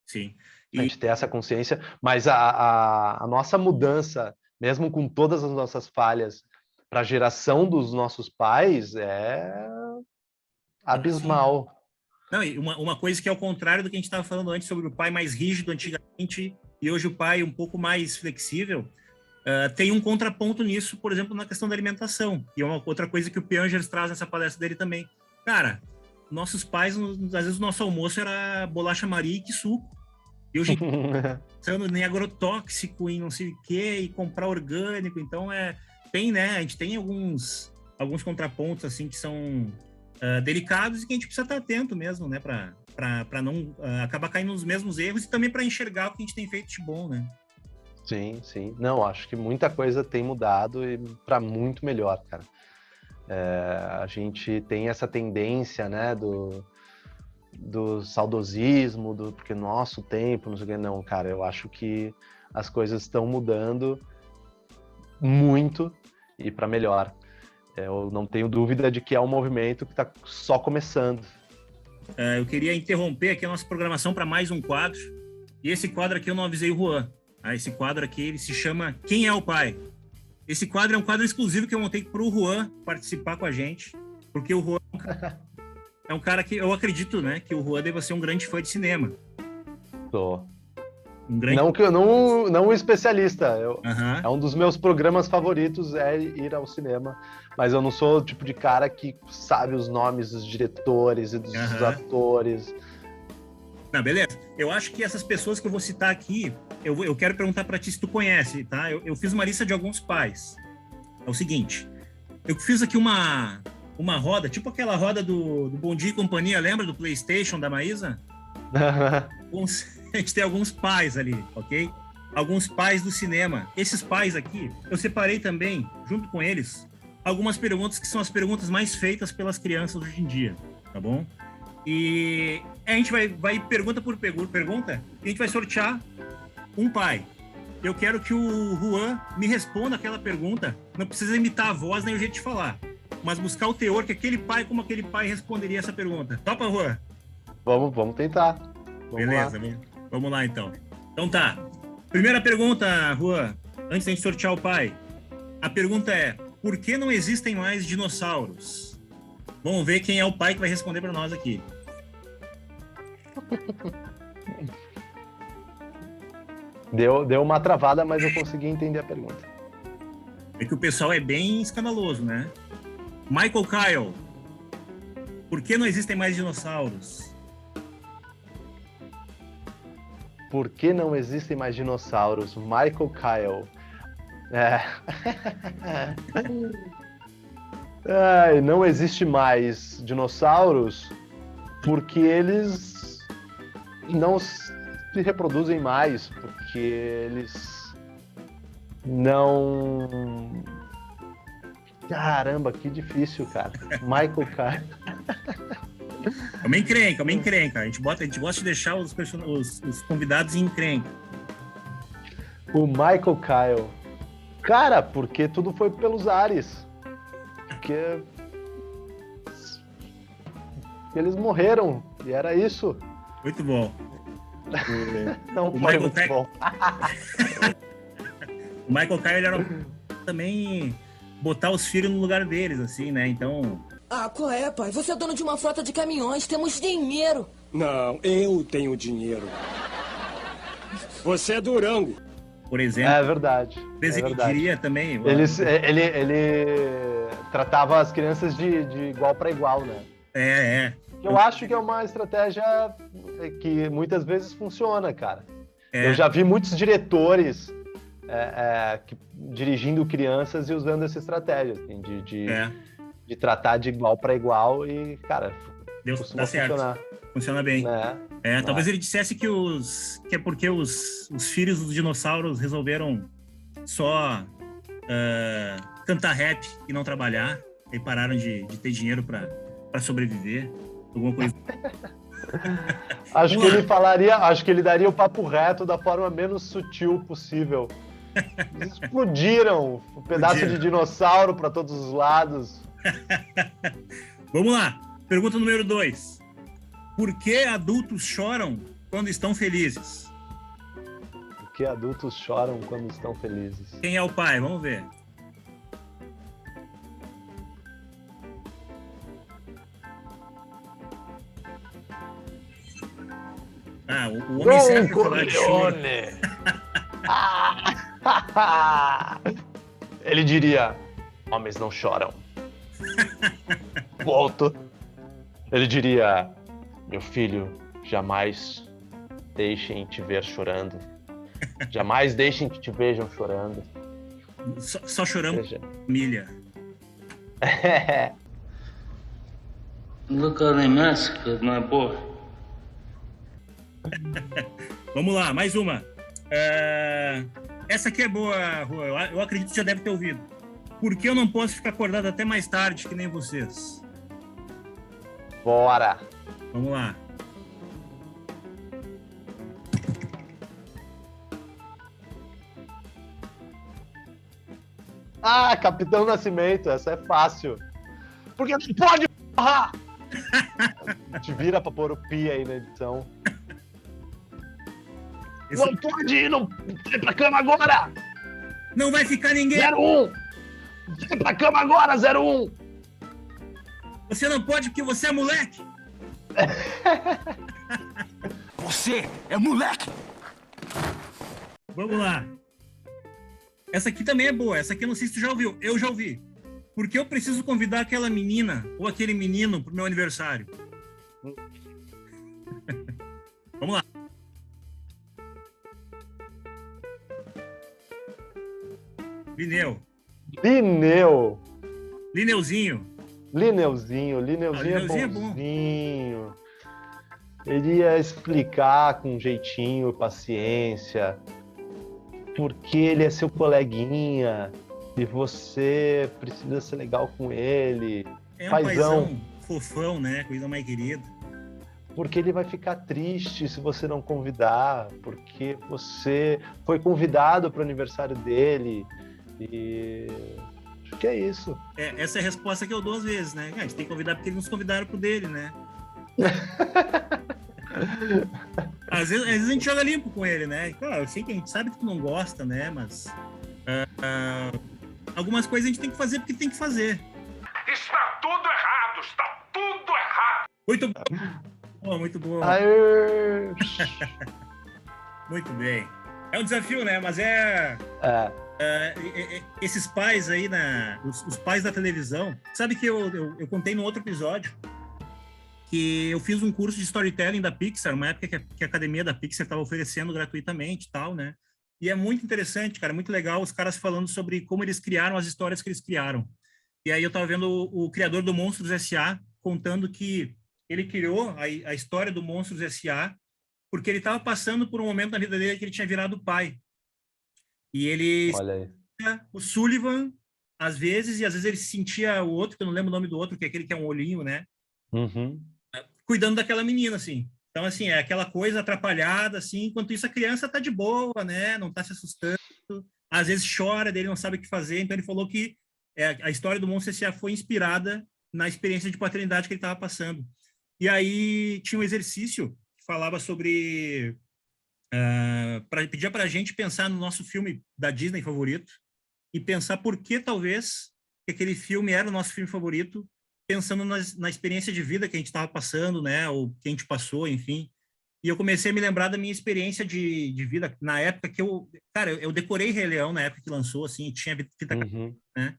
Sim. A gente ter essa consciência, mas a nossa mudança, mesmo com todas as nossas falhas, para a geração dos nossos pais é abismal. Não, e uma coisa que é ao contrário do que a gente estava falando antes sobre o pai mais rígido antigamente e hoje o pai um pouco mais flexível, tem um contraponto nisso, por exemplo, na questão da alimentação. E é uma outra coisa que o Piangers traz nessa palestra dele também. Cara, nossos pais, às vezes o nosso almoço era bolacha Maria e suco. E hoje pensando em agrotóxico, em não sei o quê, e comprar orgânico. Então, tem, né? A gente tem alguns contrapontos, assim, que são delicados e que a gente precisa estar atento mesmo, né? Para não acabar caindo nos mesmos erros e também para enxergar o que a gente tem feito de bom, né? Sim, sim. Não, acho que muita coisa tem mudado e para muito melhor, cara. A gente tem essa tendência, né, do saudosismo, porque nosso tempo, não sei o que, não, cara, eu acho que as coisas estão mudando muito e para melhor. Eu não tenho dúvida de que é um movimento que está só começando. Eu queria interromper aqui a nossa programação para mais um quadro, e esse quadro aqui eu não avisei o Juan. Esse quadro aqui, ele se chama Quem é o Pai? Esse quadro é um quadro exclusivo que eu montei para o Juan participar com a gente, porque o Juan é um cara que eu acredito, né, que o Juan deva ser um grande fã de cinema. Tô. Um grande... Não um especialista. Aham. É um dos meus programas favoritos é ir ao cinema, mas eu não sou o tipo de cara que sabe os nomes dos diretores e dos atores. Não, beleza. Eu acho que essas pessoas que eu vou citar aqui, eu quero perguntar para ti se tu conhece, tá? Eu fiz uma lista de alguns pais. É o seguinte, eu fiz aqui uma roda, tipo aquela roda do Bom Dia e Companhia, lembra do PlayStation da Maísa? A gente tem alguns pais ali, ok? Alguns pais do cinema. Esses pais aqui, eu separei também, junto com eles, algumas perguntas que são as perguntas mais feitas pelas crianças hoje em dia, tá bom? E a gente vai pergunta por pergunta, e a gente vai sortear um pai. Eu quero que o Juan me responda aquela pergunta, não precisa imitar a voz nem o jeito de falar, mas buscar o teor que como aquele pai responderia essa pergunta. Topa, Juan? Vamos tentar. Beleza, vamos lá então. Então tá. Primeira pergunta, Juan, antes da gente sortear o pai. A pergunta é: por que não existem mais dinossauros? Vamos ver quem é o pai que vai responder para nós aqui. Deu uma travada, mas eu consegui entender a pergunta. É que o pessoal é bem escandaloso, né? Michael Kyle, por que não existem mais dinossauros? Por que não existem mais dinossauros? Michael Kyle. Não existe mais dinossauros porque eles não se reproduzem mais, porque eles não... Caramba, que difícil, cara. Michael Kyle. É uma encrenca. A gente gosta de deixar os convidados em encrenca. O Michael Kyle. Cara, porque tudo foi pelos ares. Porque eles morreram, e era isso. Muito bom. Não foi muito bom. O Michael Kyle era também botar os filhos no lugar deles, assim, né? Então... Ah, qual é, pai? Você é dono de uma frota de caminhões, temos dinheiro. Não, eu tenho dinheiro. Você é Durango. Por exemplo. É verdade. Ele diria também. Ele tratava as crianças de igual para igual, né? Eu acho que é uma estratégia que muitas vezes funciona, cara. Eu já vi muitos diretores dirigindo crianças e usando essa estratégia, assim, de tratar de igual para igual e, cara, dá certo. Funcionar. Funciona bem. Talvez ele dissesse que é porque os filhos dos dinossauros resolveram só cantar rap e não trabalhar, e pararam de ter dinheiro para sobreviver, alguma coisa. Acho que ele daria o papo reto da forma menos sutil possível. Eles explodiram um pedaço de dinossauro para todos os lados. Vamos lá. Pergunta número 2. Por que adultos choram quando estão felizes? Por que adultos choram quando estão felizes? Quem é o pai? Vamos ver. O homem serve para falar de choro. Ele diria: homens não choram. Volto. Ele diria: meu filho, jamais deixem te ver chorando. Jamais deixem que te vejam chorando. Só choramos, família. Look on the mask, my boy. Vamos lá, mais uma. Essa aqui é boa, Rua. Eu acredito que já deve ter ouvido. Por que eu não posso ficar acordado até mais tarde que nem vocês? Bora! Vamos lá. Capitão Nascimento, essa é fácil. Porque não pode, porra! Te vira pra pôr o pi aí na edição. Não pode ir, não vai pra cama agora! Não vai ficar ninguém! 01! Vai pra cama agora, 01! Você não pode porque você é moleque! Você é moleque! Vamos lá. Essa aqui também é boa. Essa aqui eu não sei se tu já ouviu. Eu já ouvi. Por que eu preciso convidar aquela menina ou aquele menino pro meu aniversário? Vamos lá. Lineu. Lineu. Lineuzinho. Lineuzinho é Lineuzinho é bom. bonzinho. Ele ia explicar com jeitinho, paciência, porque ele é seu coleguinha e você precisa ser legal com ele. É um Paizão. paizão fofão, né? Coisa mais querida. Porque ele vai ficar triste se você não convidar, porque você foi convidado para o aniversário dele. E acho que é isso. Essa é a resposta que eu dou às vezes, né? A gente tem que convidar porque eles nos convidaram pro dele, né? Às vezes a gente joga limpo com ele, né? Claro, eu sei que a gente sabe que tu não gosta, né? Mas algumas coisas a gente tem que fazer porque tem que fazer. Está tudo errado! Está tudo errado! Muito bom, muito bom. Aê! Muito bem. É um desafio, né? Mas esses pais aí, os pais da televisão, sabe que eu contei no outro episódio que eu fiz um curso de storytelling da Pixar, uma época que a academia da Pixar estava oferecendo gratuitamente e tal, né? E é muito interessante, cara, muito legal os caras falando sobre como eles criaram as histórias que eles criaram. E aí eu estava vendo o criador do Monstros S.A. contando que ele criou a história do Monstros S.A. porque ele estava passando por um momento na vida dele que ele tinha virado pai. E ele Olha aí. o Sullivan, às vezes, e às vezes ele sentia o outro, que eu não lembro o nome do outro, que é aquele que é um olhinho, né? Uhum. Cuidando daquela menina, assim. Então, assim, é aquela coisa atrapalhada, assim, enquanto isso a criança tá de boa, né? Não tá se assustando. Às vezes chora, dele não sabe o que fazer. Então, ele falou que a história do Monstro S.A. foi inspirada na experiência de paternidade que ele estava passando. E aí tinha um exercício que falava sobre... pedia para a gente pensar no nosso filme da Disney favorito e pensar por que talvez aquele filme era o nosso filme favorito, pensando na experiência de vida que a gente estava passando, né, ou que a gente passou, enfim. E eu comecei a me lembrar da minha experiência de vida na época que eu decorei Rei Leão na época que lançou, assim, tinha fita, né?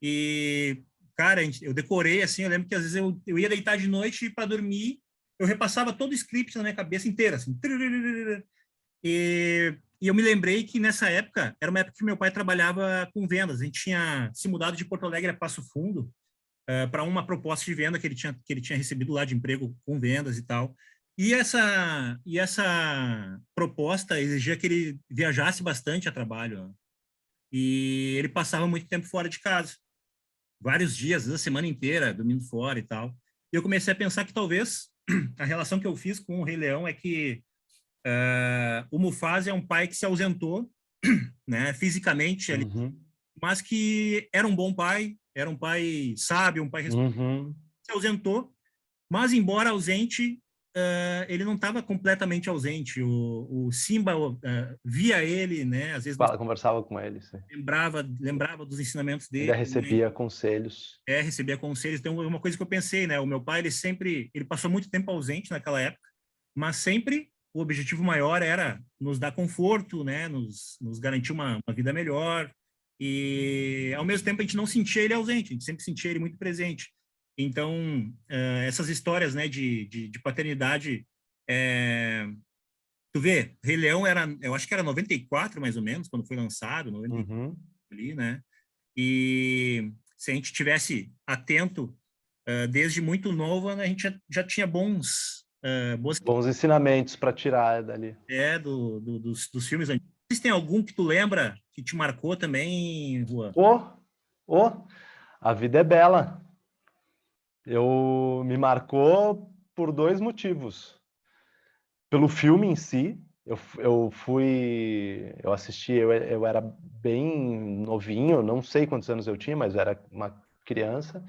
E, cara, eu decorei, assim, eu lembro que às vezes eu ia deitar de noite para dormir, eu repassava todo o script na minha cabeça inteira, assim. E eu me lembrei que nessa época, era uma época que meu pai trabalhava com vendas. A gente tinha se mudado de Porto Alegre a Passo Fundo para uma proposta de venda que ele tinha recebido lá de emprego com vendas e tal. E essa proposta exigia que ele viajasse bastante a trabalho. E ele passava muito tempo fora de casa. Vários dias, às vezes a semana inteira, dormindo fora e tal. E eu comecei a pensar que talvez a relação que eu fiz com o Rei Leão é que o Mufasa é um pai que se ausentou, né, fisicamente, ali, mas que era um bom pai, era um pai sábio, um pai responsável, se ausentou, mas embora ausente, ele não estava completamente ausente. O Simba via ele, né, às vezes Conversava com ele, sim. lembrava dos ensinamentos dele. Ele recebia, né, conselhos. Recebia conselhos. Então, uma coisa que eu pensei, né, o meu pai, ele passou muito tempo ausente naquela época, mas sempre o objetivo maior era nos dar conforto, né, nos garantir uma vida melhor, e ao mesmo tempo a gente não sentia ele ausente, a gente sempre sentia ele muito presente. Então, essas histórias, né, de paternidade, tu vê, Rei Leão eu acho que era 94, mais ou menos, quando foi lançado, 94, ali, né, e se a gente tivesse atento desde muito novo, a gente já tinha bons ensinamentos para tirar dali. Dos filmes antigos. Tem algum que tu lembra que te marcou também, Juan? A Vida é Bela. Me marcou por 2 motivos. Pelo filme em si, eu assisti, eu era bem novinho, não sei quantos anos eu tinha, mas era uma criança.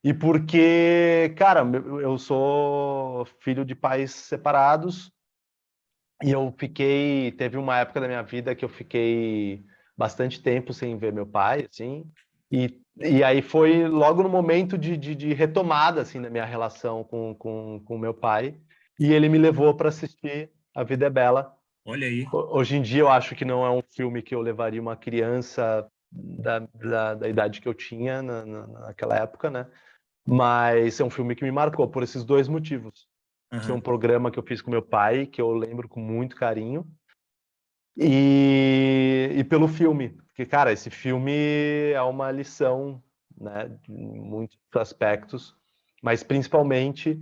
E porque, cara, eu sou filho de pais separados e teve uma época da minha vida que eu fiquei bastante tempo sem ver meu pai, assim, e aí foi logo no momento de retomada, assim, da minha relação com meu pai, E ele me levou para assistir A Vida é Bela. Olha aí. Hoje em dia eu acho que não é um filme que eu levaria uma criança da idade que eu tinha naquela época, né? Mas é um filme que me marcou por esses dois motivos. Que é um programa que eu fiz com meu pai, que eu lembro com muito carinho. E pelo filme. Porque, cara, esse filme é uma lição, né? Em muitos aspectos. Mas principalmente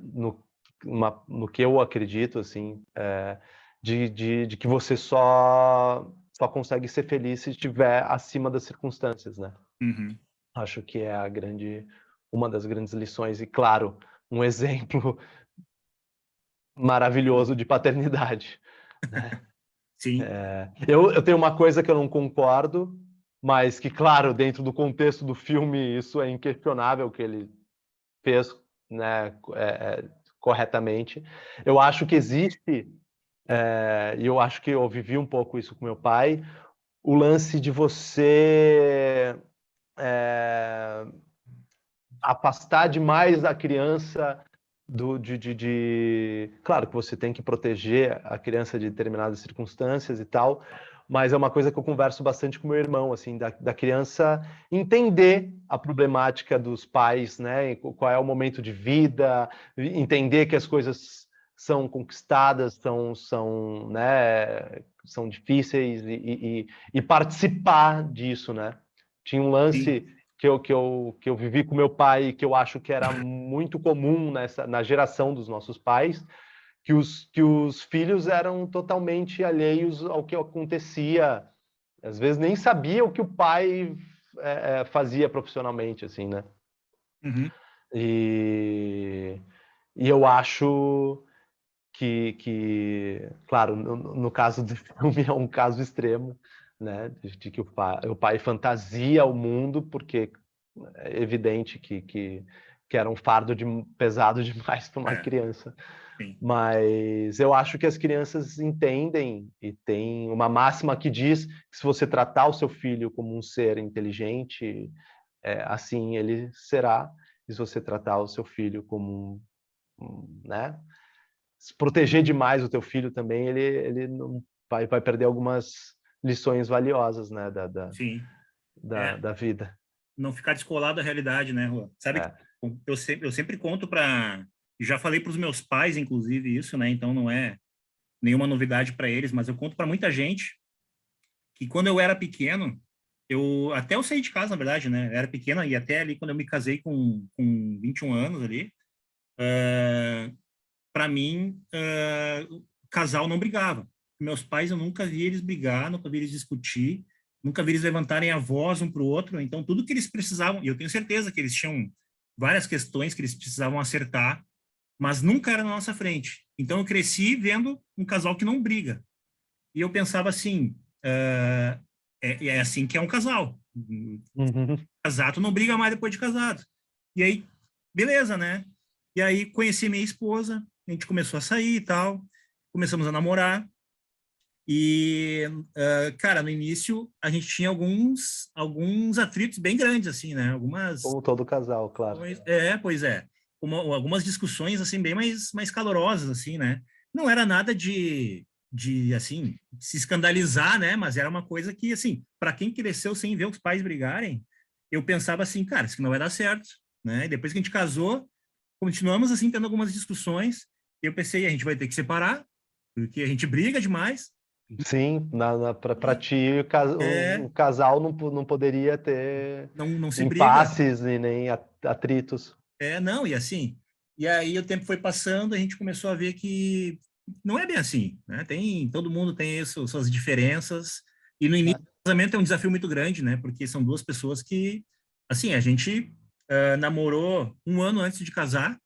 no que eu acredito, assim, de que você só consegue ser feliz se estiver acima das circunstâncias, né? Uhum. Acho que é uma das grandes lições e, claro, um exemplo maravilhoso de paternidade, né? Sim. Eu tenho uma coisa que eu não concordo, mas que, claro, dentro do contexto do filme, isso é inquestionável que ele fez, né, corretamente. Eu acho que existe, e eu acho que eu vivi um pouco isso com meu pai, o lance de você afastar demais a criança Claro que você tem que proteger a criança de determinadas circunstâncias e tal, mas é uma coisa que eu converso bastante com meu irmão, assim, da criança entender a problemática dos pais, né? Qual é o momento de vida, entender que as coisas são conquistadas, né, são difíceis e participar disso, né? Tinha um lance Sim. que eu vivi com meu pai, que eu acho que era muito comum na geração dos nossos pais, que os filhos eram totalmente alheios ao que acontecia. Às vezes nem sabia o que o pai fazia profissionalmente, assim, né? Uhum. E eu acho claro, no caso do filme é um caso extremo, né, de que o pai fantasia o mundo porque é evidente que era um fardo pesado demais para uma criança. Sim. Mas eu acho que as crianças entendem e tem uma máxima que diz que se você tratar o seu filho como um ser inteligente, assim ele será. E se você tratar o seu filho como né, se proteger demais o teu filho também, ele não vai perder algumas lições valiosas, né, Sim. da vida. Não ficar descolado da realidade, né, Rua? Sabe que eu sempre conto para... Já falei para os meus pais, inclusive, isso, né? Então não é nenhuma novidade para eles, mas eu conto para muita gente que quando eu era pequeno, até eu saí de casa, na verdade, né? Eu era pequena e até ali quando eu me casei com 21 anos ali, para mim, o casal não brigava. Meus pais, eu nunca vi eles brigar, nunca vi eles discutir, nunca vi eles levantarem a voz um para o outro. Então, tudo que eles precisavam, e eu tenho certeza que eles tinham várias questões que eles precisavam acertar, mas nunca era na nossa frente. Então, eu cresci vendo um casal que não briga. E eu pensava assim, é assim que é um casal. Uhum. Casado não briga mais depois de casado. E aí, beleza, né? E aí, conheci minha esposa, a gente começou a sair e tal, começamos a namorar. E, cara, no início, a gente tinha alguns atritos bem grandes, assim, né? Como todo casal, claro. Pois é. Algumas discussões, assim, bem mais calorosas, assim, né? Não era nada assim, se escandalizar, né? Mas era uma coisa que, assim, para quem cresceu sem ver os pais brigarem, eu pensava assim, cara, isso que não vai dar certo, né? E depois que a gente casou, continuamos, assim, tendo algumas discussões. Eu pensei, a gente vai ter que separar, porque a gente briga demais. Sim, para ti o casal não poderia ter não se impasses briga. e nem atritos. Não, e assim, e aí o tempo foi passando, a gente começou a ver que não é bem assim, né? Todo mundo tem isso, suas diferenças, e no início do casamento é um desafio muito grande, né? Porque são duas pessoas que, assim, a gente namorou um ano antes de casar,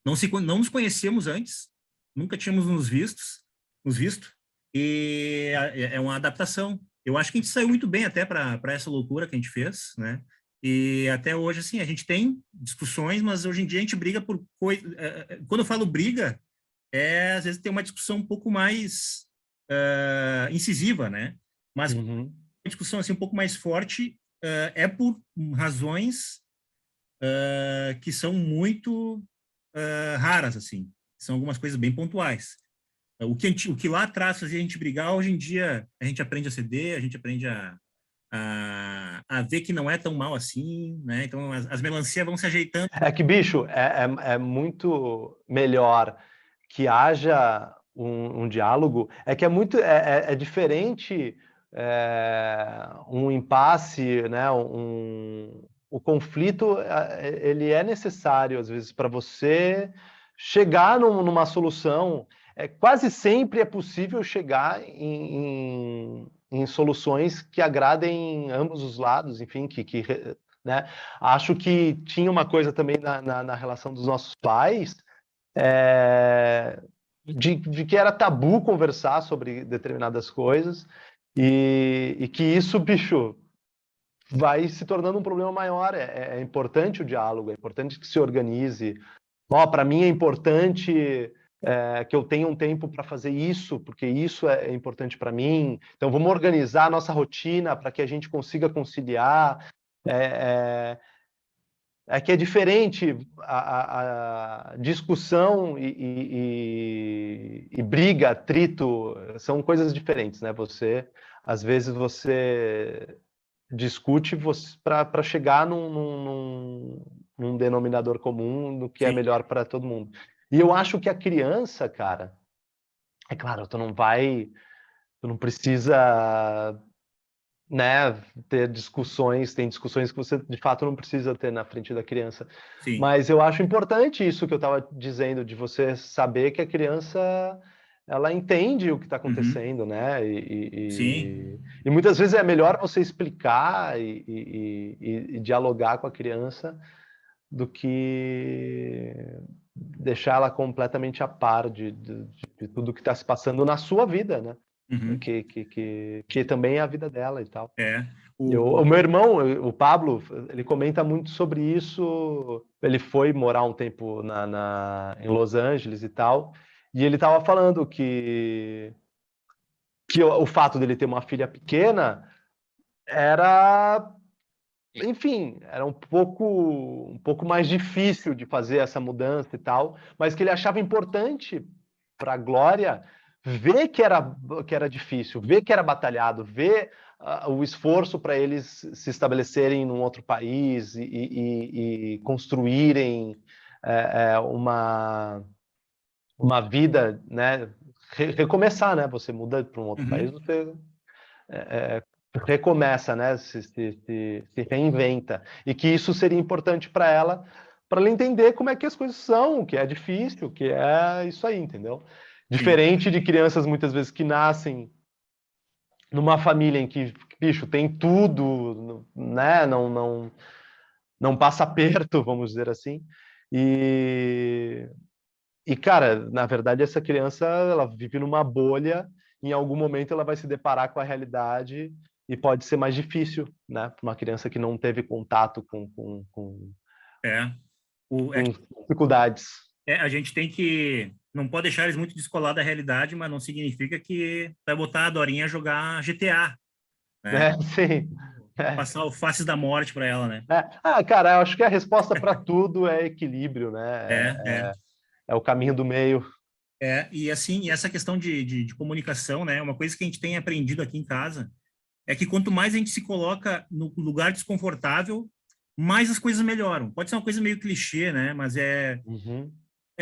não nos conhecemos antes, nunca tínhamos nos visto, e é uma adaptação. Eu acho que a gente saiu muito bem até para essa loucura que a gente fez, né? E até hoje, assim, a gente tem discussões, mas hoje em dia a gente briga por coisa. Quando eu falo briga, às vezes tem uma discussão um pouco mais incisiva, né? Mas uma discussão assim um pouco mais forte é por razões que são muito raras, assim. São algumas coisas bem pontuais. O que lá atrás fazia a gente brigar, hoje em dia a gente aprende a ceder, a gente aprende a ver que não é tão mal assim, né? Então as melancias vão se ajeitando. É que, bicho, é muito melhor que haja um diálogo, é que é diferente um impasse, né? O conflito, ele é necessário, às vezes, para você chegar numa solução. Quase sempre é possível chegar em soluções que agradem ambos os lados, enfim, né? Acho que tinha uma coisa também na relação dos nossos pais, de que era tabu conversar sobre determinadas coisas, e que isso, bicho, vai se tornando um problema maior. É importante o diálogo, é importante que se organize. Para mim é importante que eu tenha um tempo para fazer isso, porque isso é importante para mim. Então vamos organizar a nossa rotina para que a gente consiga conciliar. Que é diferente a discussão e briga, atrito, são coisas diferentes, né? Às vezes você discute para chegar num denominador comum do que é melhor para todo mundo. E eu acho que a criança, cara, é claro, tu não precisa, né, ter discussões, tem discussões que você de fato não precisa ter na frente da criança. Sim. Mas eu acho importante isso que eu estava dizendo, de você saber que a criança, ela entende o que está acontecendo, né? Sim. E muitas vezes é melhor você explicar e dialogar com a criança do que deixar ela completamente a par de tudo que está se passando na sua vida, né? Que também é a vida dela e tal. O meu irmão, o Pablo, ele comenta muito sobre isso. Ele foi morar um tempo em Los Angeles e tal, e ele estava falando que o fato dele ter uma filha pequena enfim, era um pouco mais difícil de fazer essa mudança e tal, mas que ele achava importante para a Glória ver que era difícil, ver que era batalhado, ver o esforço para eles se estabelecerem num outro país e construírem uma vida, né? Recomeçar, né? Você muda para um outro país, você recomeça, né? Se reinventa. E que isso seria importante para ela entender como é que as coisas são, que é difícil, que é isso aí, entendeu? Diferente de crianças, muitas vezes, que nascem numa família em que, bicho, tem tudo, né? Não passa aperto, vamos dizer assim. E, cara, na verdade, essa criança, ela vive numa bolha, em algum momento ela vai se deparar com a realidade e pode ser mais difícil, né? Para uma criança que não teve contato com dificuldades. A gente não pode deixar eles muito descolados da realidade, mas não significa que vai botar a Dorinha a jogar GTA, né? Sim. Passar o Faces da Morte para ela, né? Cara, eu acho que a resposta para tudo é equilíbrio, né? É o caminho do meio. E assim, essa questão de comunicação, né? Uma coisa que a gente tem aprendido aqui em casa é que quanto mais a gente se coloca no lugar desconfortável, mais as coisas melhoram. Pode ser uma coisa meio clichê, né? Mas é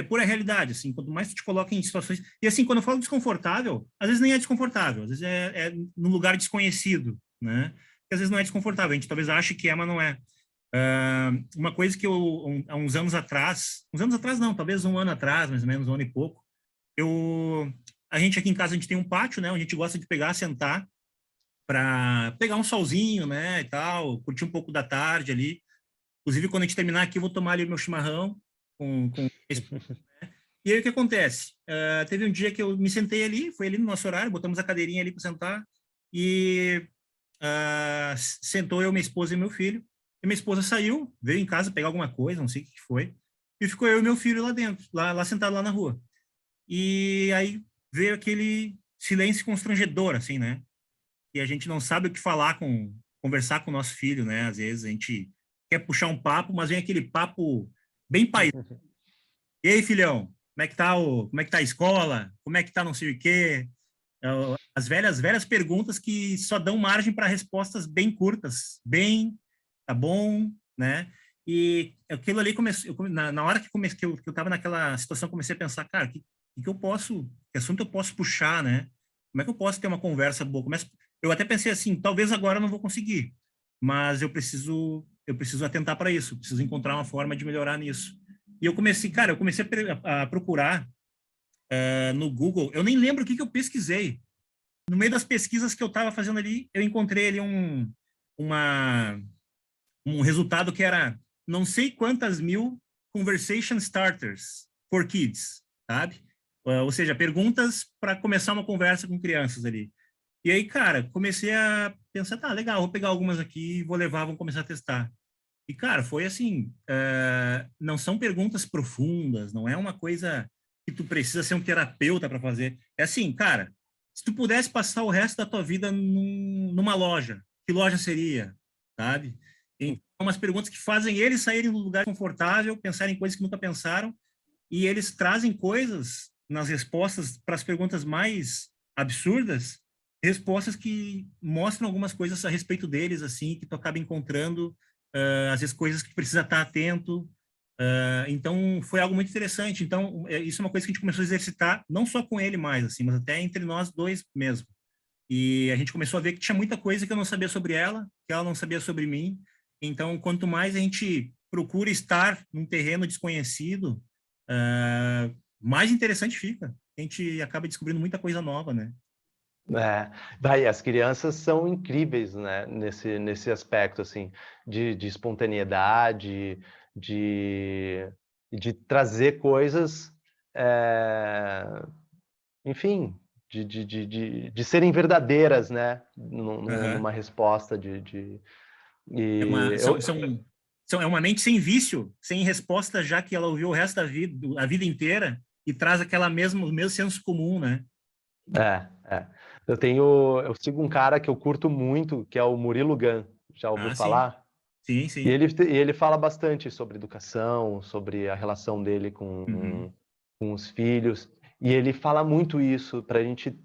pura realidade, assim. Quanto mais tu te coloca em situações... E assim, quando eu falo desconfortável, às vezes nem é desconfortável. Às vezes é num lugar desconhecido, né? Porque às vezes não é desconfortável. A gente talvez ache que é, mas não é. Uma coisa que eu, há uns anos atrás não, talvez um ano atrás, mais ou menos, um ano e pouco, a gente aqui em casa, a gente tem um pátio, né? Onde a gente gosta de pegar, sentar para pegar um solzinho, né? E tal, curtir um pouco da tarde ali. Inclusive, quando a gente terminar aqui, eu vou tomar ali o meu chimarrão com né? E aí, o que acontece? Teve um dia que eu me sentei ali, foi ali no nosso horário, botamos a cadeirinha ali para sentar, e sentou eu, minha esposa e meu filho. E minha esposa saiu, veio em casa pegar alguma coisa, não sei o que foi, e ficou eu e meu filho lá dentro, lá sentado lá na rua. E aí veio aquele silêncio constrangedor, assim, né? E a gente não sabe o que conversar com o nosso filho, né? Às vezes a gente quer puxar um papo, mas vem aquele papo bem paisano. E aí, filhão, como é que tá a escola? Como é que tá não sei o quê? As velhas perguntas que só dão margem para respostas bem curtas, bem, tá bom, né? E aquilo ali começou, na hora que comecei, que eu tava naquela situação, comecei a pensar, cara, que eu posso, que assunto eu posso puxar, né? Como é que eu posso ter uma conversa boa? Eu até pensei assim, talvez agora eu não vou conseguir, mas eu preciso atentar para isso, preciso encontrar uma forma de melhorar nisso. E eu comecei, cara, eu comecei a procurar no Google, eu nem lembro o que eu pesquisei. No meio das pesquisas que eu estava fazendo ali, eu encontrei ali uma, um resultado que era não sei quantas mil conversation starters for kids, sabe? Ou seja, perguntas para começar uma conversa com crianças ali. E aí, cara, comecei a pensar, tá, legal, vou pegar algumas aqui e vou levar, vamos começar a testar. E, cara, foi assim, não são perguntas profundas, não é uma coisa que tu precisa ser um terapeuta para fazer. É assim, cara, se tu pudesse passar o resto da tua vida numa loja, que loja seria, sabe? Então, umas perguntas que fazem eles saírem do lugar confortável, pensarem em coisas que nunca pensaram, e eles trazem coisas nas respostas para as perguntas mais absurdas, respostas que mostram algumas coisas a respeito deles, assim, que tu acaba encontrando às vezes coisas que precisa estar atento. Então, foi algo muito interessante. Então, isso é uma coisa que a gente começou a exercitar, não só com ele mais, assim, mas até entre nós dois mesmo. E a gente começou a ver que tinha muita coisa que eu não sabia sobre ela, que ela não sabia sobre mim. Então, quanto mais a gente procura estar num terreno desconhecido, mais interessante fica. A gente acaba descobrindo muita coisa nova, né? Daí as crianças são incríveis, né, nesse aspecto, assim, de espontaneidade, de trazer coisas, enfim, de serem verdadeiras, né, Uhum. numa resposta É e uma, eu, é uma mente sem vício, sem resposta, já que ela ouviu o resto da vida, a vida inteira, e traz o mesmo senso comum, né? é, é. Eu sigo um cara que eu curto muito, que é o Murilo Gun, já ouviu Ah, sim. falar? Sim, E sim. ele fala bastante sobre educação, sobre a relação dele Uhum. com os filhos. E ele fala muito isso, para a gente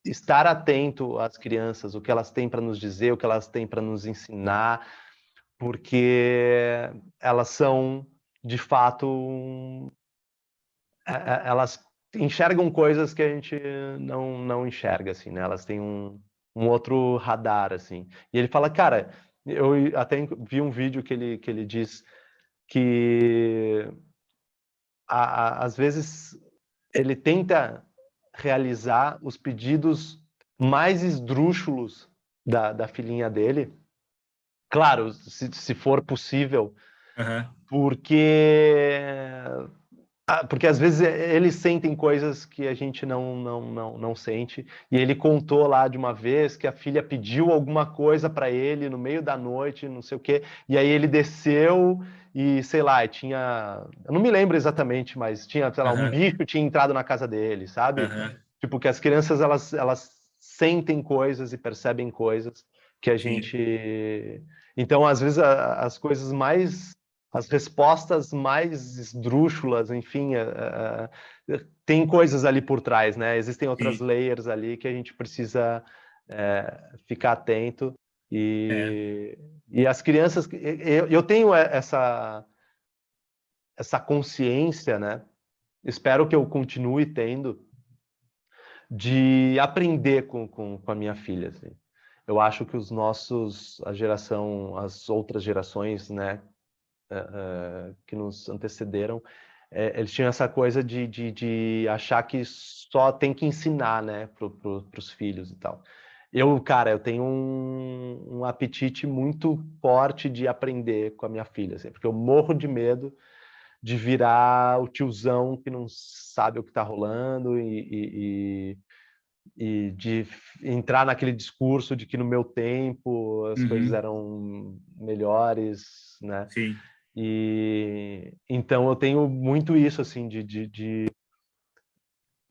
estar atento às crianças, o que elas têm para nos dizer, o que elas têm para nos ensinar, porque elas são, de fato, elas enxergam coisas que a gente não enxerga, assim, né? Elas têm um outro radar, assim. E ele fala, cara, eu até vi um vídeo que ele diz que às vezes ele tenta realizar os pedidos mais esdrúxulos da filhinha dele, claro, se for possível, Aham. porque porque às vezes eles sentem coisas que a gente não sente. E ele contou lá de uma vez que a filha pediu alguma coisa para ele no meio da noite, não sei o quê. E aí ele desceu e, sei lá, tinha. Eu não me lembro exatamente, mas tinha, sei lá, um Aham. bicho tinha entrado na casa dele, sabe? Aham. Tipo, que as crianças elas sentem coisas e percebem coisas que a Sim. gente. Então, às vezes, as coisas mais as respostas mais esdrúxulas, enfim, tem coisas ali por trás, né? Existem outras Sim. layers ali que a gente precisa ficar atento É. e as crianças, eu tenho essa consciência, né? Espero que eu continue tendo de aprender com a minha filha. Assim. Eu acho que as outras gerações, né, que nos antecederam, eles tinham essa coisa de achar que só tem que ensinar, né, para os filhos e tal. Cara, eu tenho um apetite muito forte de aprender com a minha filha, assim, porque eu morro de medo de virar o tiozão que não sabe o que está rolando e de entrar naquele discurso de que no meu tempo as coisas Uhum. eram melhores, né? Sim. E então eu tenho muito isso assim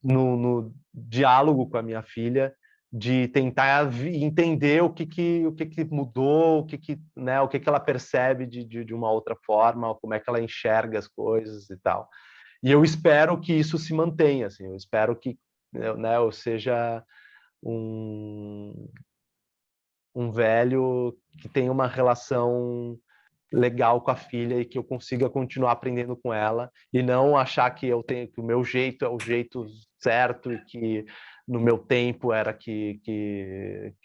no diálogo com a minha filha de tentar entender o que mudou, o que ela percebe de uma outra forma, como é que ela enxerga as coisas e tal. E eu espero que isso se mantenha, assim, eu espero que, né, eu seja um velho que tenha uma relação legal com a filha e que eu consiga continuar aprendendo com ela e não achar que que o meu jeito é o jeito certo e que no meu tempo era que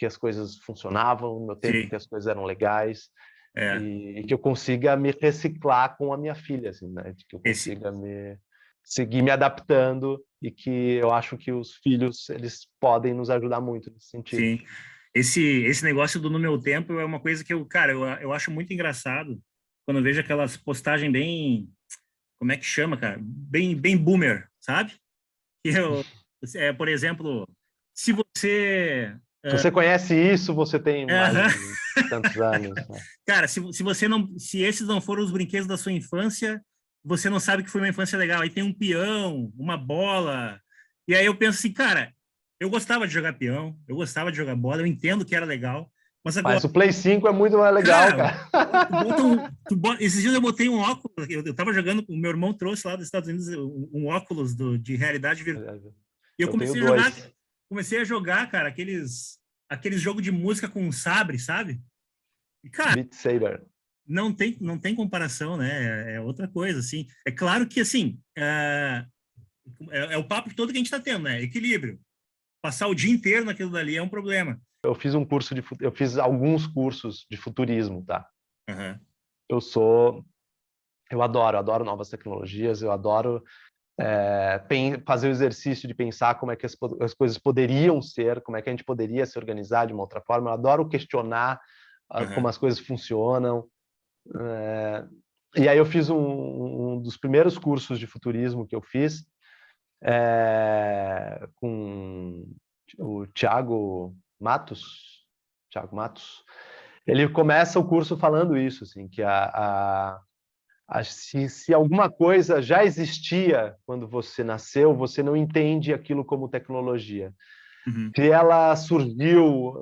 as coisas funcionavam, no meu tempo Sim. que as coisas eram legais, É. e que eu consiga me reciclar com a minha filha, assim, né? De que eu consiga seguir me adaptando, e que eu acho que os filhos, eles podem nos ajudar muito nesse sentido. Sim. Esse negócio do no meu tempo é uma coisa que eu acho muito engraçado quando eu vejo aquelas postagens bem, como é que chama, cara? Bem boomer, sabe? Que por exemplo, se você... Se você conhece isso, você tem mais Aham. de tantos anos, né? Cara, se esses não foram os brinquedos da sua infância, você não sabe que foi uma infância legal. Aí tem um peão, uma bola. E aí eu penso assim, cara, eu gostava de jogar peão, eu gostava de jogar bola, eu entendo que era legal, mas agora, Mas o Play 5 é muito mais legal, cara, cara. esses dias eu botei um óculos, eu tava jogando, o meu irmão trouxe lá dos Estados Unidos um óculos de realidade virtual. E eu Eu tenho comecei dois. a jogar, cara, aqueles jogos de música com sabre, sabe? E, cara, Beat Saber. não tem comparação, né? É outra coisa, assim. É claro que, assim, é o papo todo que a gente está tendo, né? Equilíbrio. Passar o dia inteiro naquilo dali é um problema. Eu fiz eu fiz alguns cursos de futurismo, tá? Uhum. Eu adoro novas tecnologias, eu adoro fazer o exercício de pensar como é que as coisas poderiam ser, como é que a gente poderia se organizar de uma outra forma. Eu adoro questionar como as coisas funcionam. E aí eu fiz um dos primeiros cursos de futurismo que eu fiz com o Thiago Matos. Ele começa o curso falando isso, assim, que se alguma coisa já existia quando você nasceu, você não entende aquilo como tecnologia. Uhum. Se ela surgiu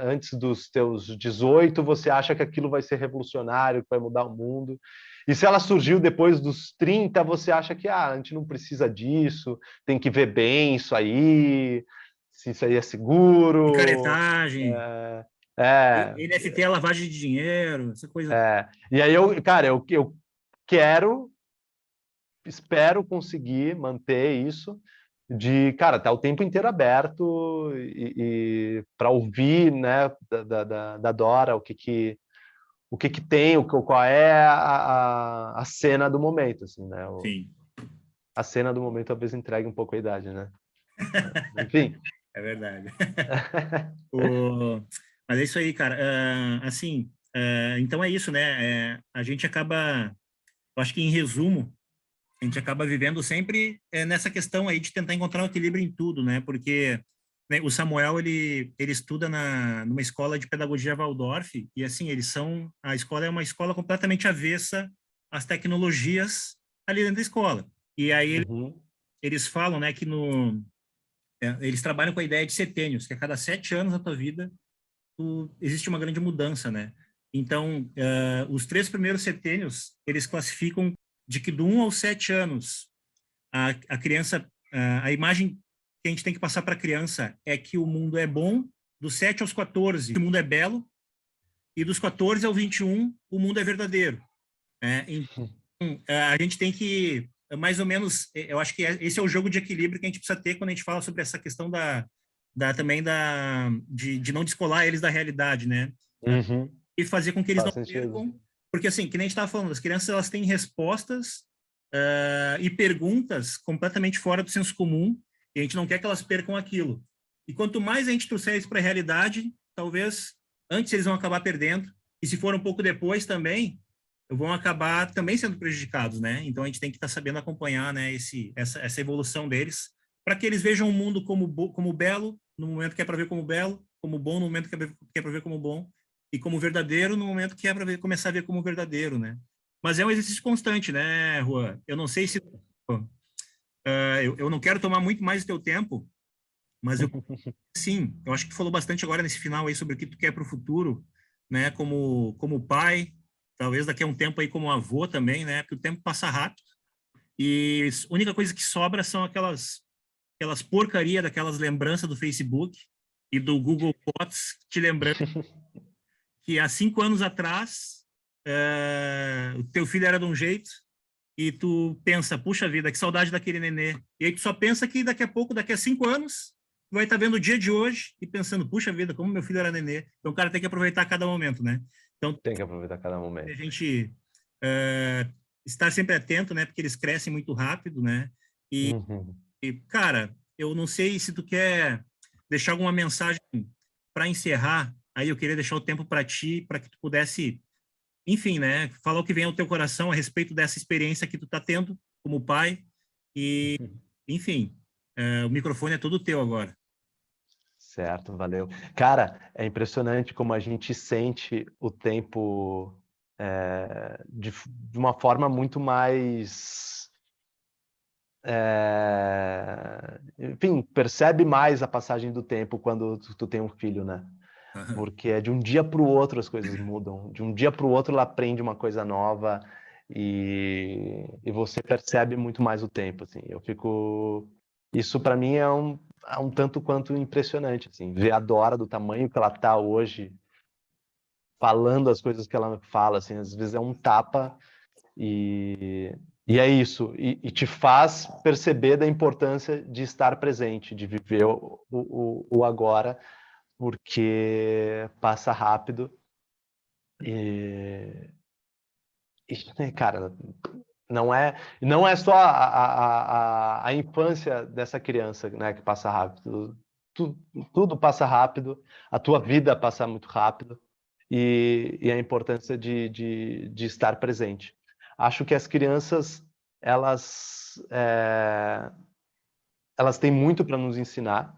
antes dos teus 18, você acha que aquilo vai ser revolucionário, que vai mudar o mundo. E se ela surgiu depois dos 30, você acha que a gente não precisa disso, tem que ver bem isso aí, se isso aí é seguro. Picaretagem, É, NFT é lavagem de dinheiro, essa coisa. E aí, cara, eu espero conseguir manter isso cara, tá o tempo inteiro aberto e para ouvir, né, da Dora o que tem, qual é a cena do momento, assim, né? Sim. A cena do momento talvez entregue um pouco a idade, né? Enfim. É verdade. Mas é isso aí, cara. Assim, então é isso, né? A gente acaba, eu acho que em resumo, a gente acaba vivendo sempre nessa questão aí de tentar encontrar um equilíbrio em tudo, né? Porque, né, o Samuel, ele estuda numa escola de pedagogia Waldorf, e assim, a escola é uma escola completamente avessa às tecnologias ali dentro da escola. E aí eles falam, né, que eles trabalham com a ideia de setênios, que a cada 7 anos da tua vida existe uma grande mudança, né? Então, os 3 primeiros setênios, eles classificam de que do 1 aos 7 anos, a criança, a imagem que a gente tem que passar para a criança é que o mundo é bom, dos 7 aos 14, o mundo é belo, e dos 14 ao 21, o mundo é verdadeiro. Então, a gente tem que, mais ou menos, eu acho que esse é o jogo de equilíbrio que a gente precisa ter quando a gente fala sobre essa questão de não descolar eles da realidade, né? E fazer com que eles não percam, porque assim, que nem a gente estava falando, as crianças, elas têm respostas e perguntas completamente fora do senso comum, e a gente não quer que elas percam aquilo. E quanto mais a gente trouxer isso para a realidade, talvez antes eles vão acabar perdendo, e se for um pouco depois também, vão acabar também sendo prejudicados, né? Então a gente tem que estar sabendo acompanhar, né, essa evolução deles, para que eles vejam o mundo como belo, no momento que é para ver como belo, como bom no momento que é para ver como bom, e como verdadeiro no momento que é para começar a ver como verdadeiro, né? Mas é um exercício constante, né, Juan? Eu não sei se... eu não quero tomar muito mais do teu tempo, mas sim, eu acho que tu falou bastante agora nesse final aí sobre o que tu quer para o futuro, né, como pai, talvez daqui a um tempo aí como avô também, né, porque o tempo passa rápido, e a única coisa que sobra são aquelas porcaria daquelas lembranças do Facebook e do Google Fotos, te lembrando que há 5 anos atrás o teu filho era de um jeito e tu pensa, puxa vida, que saudade daquele nenê. E aí tu só pensa que daqui a pouco, daqui a 5 anos, tu vai estar vendo o dia de hoje e pensando, puxa vida, como meu filho era nenê. Então o cara tem que aproveitar cada momento, né? Então Tem que aproveitar cada momento. a gente estar sempre atento, né? Porque eles crescem muito rápido, né? E, cara, eu não sei se tu quer deixar alguma mensagem para encerrar. Aí eu queria deixar o tempo para ti, para que tu pudesse, enfim, né? Falar o que vem ao teu coração a respeito dessa experiência que tu tá tendo como pai. E, enfim, o microfone é todo teu agora. Certo, valeu. Cara, é impressionante como a gente sente o tempo de uma forma muito mais... enfim, percebe mais a passagem do tempo quando tu tem um filho, né? Porque é de um dia para o outro as coisas mudam. De um dia para o outro ela aprende uma coisa nova e você percebe muito mais o tempo, assim. Isso para mim é um tanto quanto impressionante, assim. Ver a Dora do tamanho que ela tá hoje, falando as coisas que ela fala, assim, às vezes é um tapa e é isso. E te faz perceber da importância de estar presente, de viver o agora, porque passa rápido e cara, não é só a infância dessa criança, né, que passa rápido. Tudo passa rápido, a tua vida passa muito rápido e a importância de estar presente. Acho que as crianças elas têm muito para nos ensinar.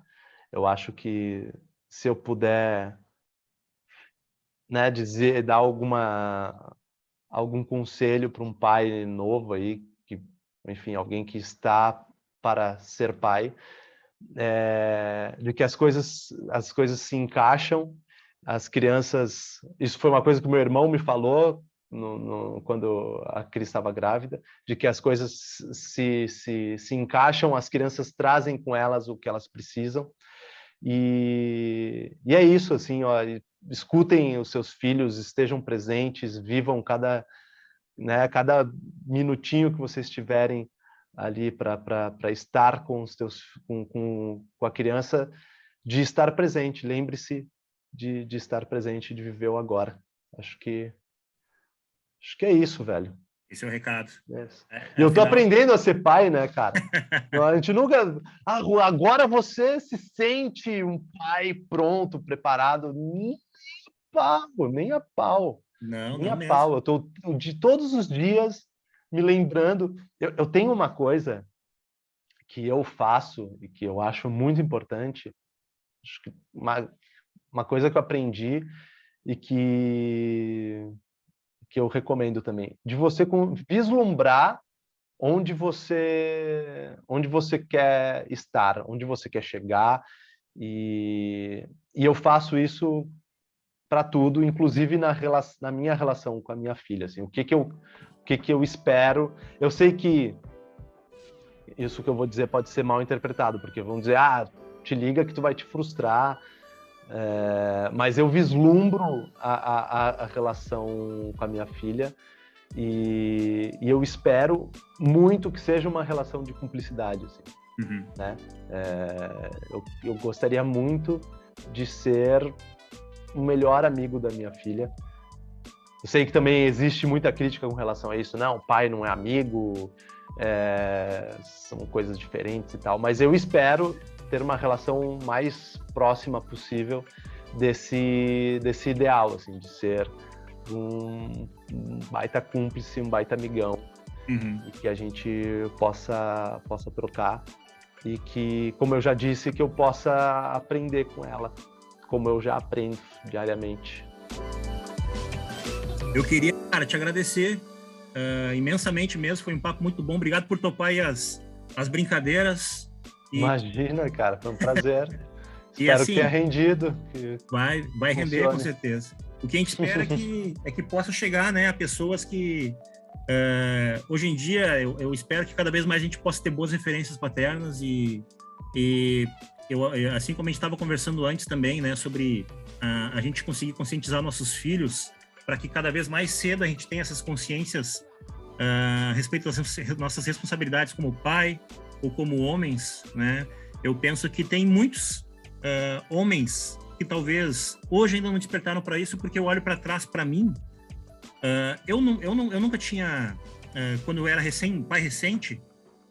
Eu acho que se eu puder, né, dar algum conselho para um pai novo aí, enfim, alguém que está para ser pai, de que as coisas se encaixam, as crianças... Isso foi uma coisa que meu irmão me falou quando a Cris estava grávida, de que as coisas se encaixam, as crianças trazem com elas o que elas precisam. E é isso, assim, ó, escutem os seus filhos, estejam presentes, vivam cada minutinho que vocês tiverem ali para estar com a criança, de estar presente. Lembre-se de estar presente, de viver o agora. Acho que é isso, velho. Esse é o recado. E eu tô aprendendo a ser pai, né, cara? A gente nunca... Agora você se sente um pai pronto, preparado. Nem a pau. Não, Nem não a mesmo. pau. Eu tô de todos os dias me lembrando. Eu tenho uma coisa que eu faço e que eu acho muito importante. Acho que uma coisa que eu aprendi e que eu recomendo também, de você vislumbrar onde você quer estar, onde você quer chegar, e eu faço isso para tudo, inclusive na minha relação com a minha filha, assim, o que eu espero. Eu sei que isso que eu vou dizer pode ser mal interpretado, porque vão dizer, te liga que tu vai te frustrar, mas eu vislumbro a relação com a minha filha e eu espero muito que seja uma relação de cumplicidade, assim, né? Eu gostaria muito de ser o melhor amigo da minha filha. Eu sei que também existe muita crítica com relação a isso. Não, pai não é amigo, são coisas diferentes e tal, mas eu espero ter uma relação mais próxima possível desse ideal, assim, de ser um baita cúmplice, um baita amigão, e que a gente possa trocar, e que, como eu já disse, que eu possa aprender com ela, como eu já aprendo diariamente. Eu queria, cara, te agradecer imensamente mesmo, foi um papo muito bom, obrigado por topar aí as brincadeiras. Imagina, cara, foi um prazer. E Espero assim, que tenha rendido. Vai render, com certeza. O que a gente espera é que possa chegar, né, a pessoas que Hoje em dia, eu espero que cada vez mais a gente possa ter boas referências paternas e assim como a gente estava conversando antes também, né, sobre a gente conseguir conscientizar nossos filhos para que cada vez mais cedo a gente tenha essas consciências a respeito das nossas responsabilidades como pai ou como homens, né? Eu penso que tem muitos homens que talvez hoje ainda não despertaram para isso, porque eu olho para trás, para mim, eu nunca tinha, quando eu era pai recente,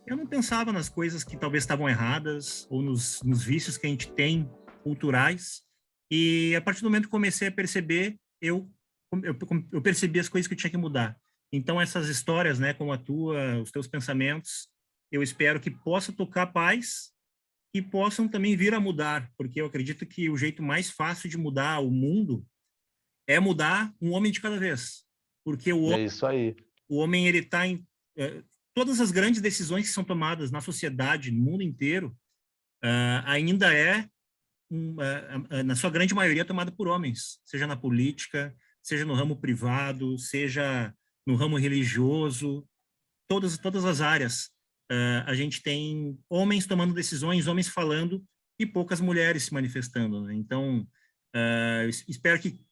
eu não pensava nas coisas que talvez estavam erradas ou nos vícios que a gente tem culturais, e a partir do momento que comecei a perceber, eu percebi as coisas que eu tinha que mudar. Então essas histórias, né, como a tua, os teus pensamentos, eu espero que possa tocar pais que possam também vir a mudar, porque eu acredito que o jeito mais fácil de mudar o mundo é mudar um homem de cada vez, porque É isso aí. O homem, ele está em todas as grandes decisões que são tomadas na sociedade, no mundo inteiro, ainda na sua grande maioria, tomada por homens, seja na política, seja no ramo privado, seja no ramo religioso, todas as áreas. A gente tem homens tomando decisões, homens falando e poucas mulheres se manifestando, né? Então, espero que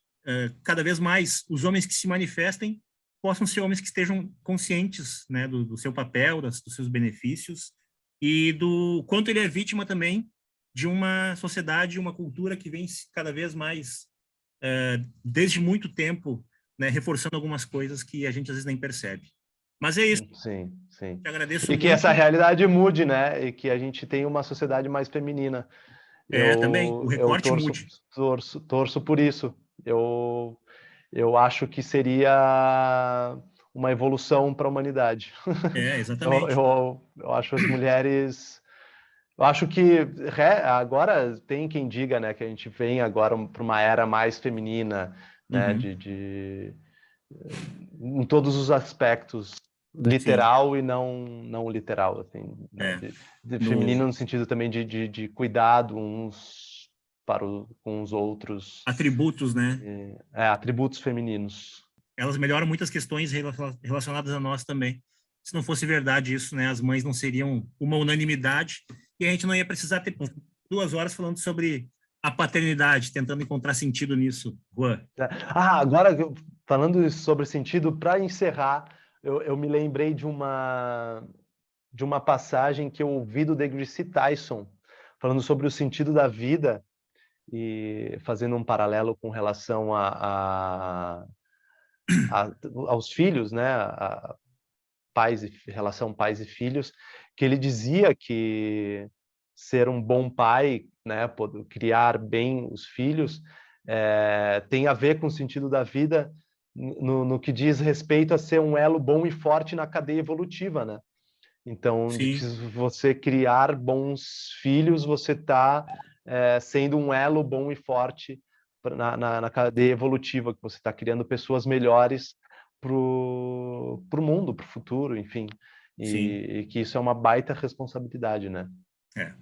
cada vez mais os homens que se manifestem possam ser homens que estejam conscientes, né, do seu papel, dos seus benefícios e do quanto ele é vítima também de uma sociedade, uma cultura que vem cada vez mais, desde muito tempo, né, reforçando algumas coisas que a gente às vezes nem percebe. Mas é isso. Sim, sim. Te agradeço E muito. que essa realidade mude, né? E que a gente tenha uma sociedade mais feminina. Também, o recorte mude. Torço por isso. Eu acho que seria uma evolução para a humanidade. Exatamente. Eu acho as mulheres... Eu acho que agora tem quem diga, né, que a gente vem agora para uma era mais feminina, né, em todos os aspectos, literal. Sim. E não literal, assim, né, feminino no sentido também de cuidado uns com os outros. Atributos, né? Atributos femininos. Elas melhoram muitas questões relacionadas a nós também. Se não fosse verdade isso, né, as mães não seriam uma unanimidade e a gente não ia precisar ter 2 horas falando sobre a paternidade, tentando encontrar sentido nisso, Juan. Agora, falando sobre sentido, para encerrar, eu me lembrei de uma passagem que eu ouvi do Degrassi Tyson, falando sobre o sentido da vida e fazendo um paralelo com relação aos filhos, né? Relação pais e filhos, que ele dizia que ser um bom pai, né, criar bem os filhos, tem a ver com o sentido da vida no que diz respeito a ser um elo bom e forte na cadeia evolutiva, né? Então, se você criar bons filhos, você está sendo um elo bom e forte na cadeia evolutiva, que você está criando pessoas melhores para o mundo, para o futuro, enfim. E que isso é uma baita responsabilidade, né?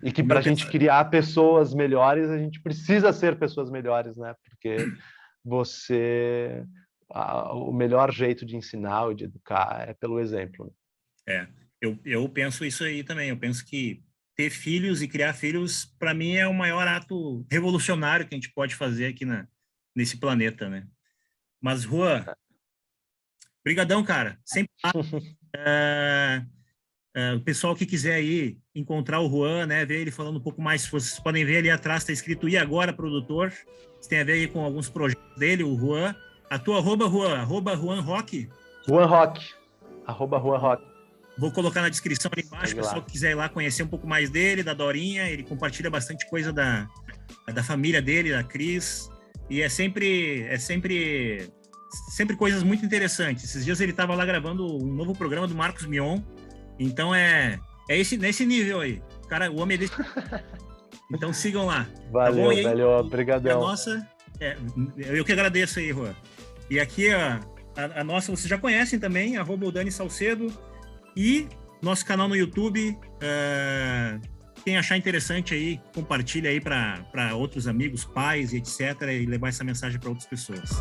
E que para a gente criar pessoas melhores, a gente precisa ser pessoas melhores, né? Porque o melhor jeito de ensinar ou de educar é pelo exemplo. Eu penso isso aí também. Eu penso que ter filhos e criar filhos, para mim, é o maior ato revolucionário que a gente pode fazer aqui nesse planeta, né? Mas, Juan, brigadão, cara. Sempre o pessoal que quiser aí encontrar o Juan, né, ver ele falando um pouco mais, vocês podem ver ali atrás, está escrito "E agora, produtor", isso tem a ver aí com alguns projetos dele, o Juan. A tua arroba, Juan, @Juan Rock? Juan Rock, @Juan Rock. Vou colocar na descrição ali embaixo, o pessoal que quiser ir lá conhecer um pouco mais dele, da Dorinha, ele compartilha bastante coisa da família dele, da Cris, e é sempre coisas muito interessantes. Esses dias ele estava lá gravando um novo programa do Marcos Mion, então nesse nível aí. O homem é desse... Então sigam lá. Valeu, tá bom? Valeu, obrigadão. Eu que agradeço aí, Juan. E aqui a nossa, vocês já conhecem também, @Dani Salcedo, e nosso canal no YouTube. Quem achar interessante aí, compartilha aí para outros amigos, pais e etc., e levar essa mensagem para outras pessoas.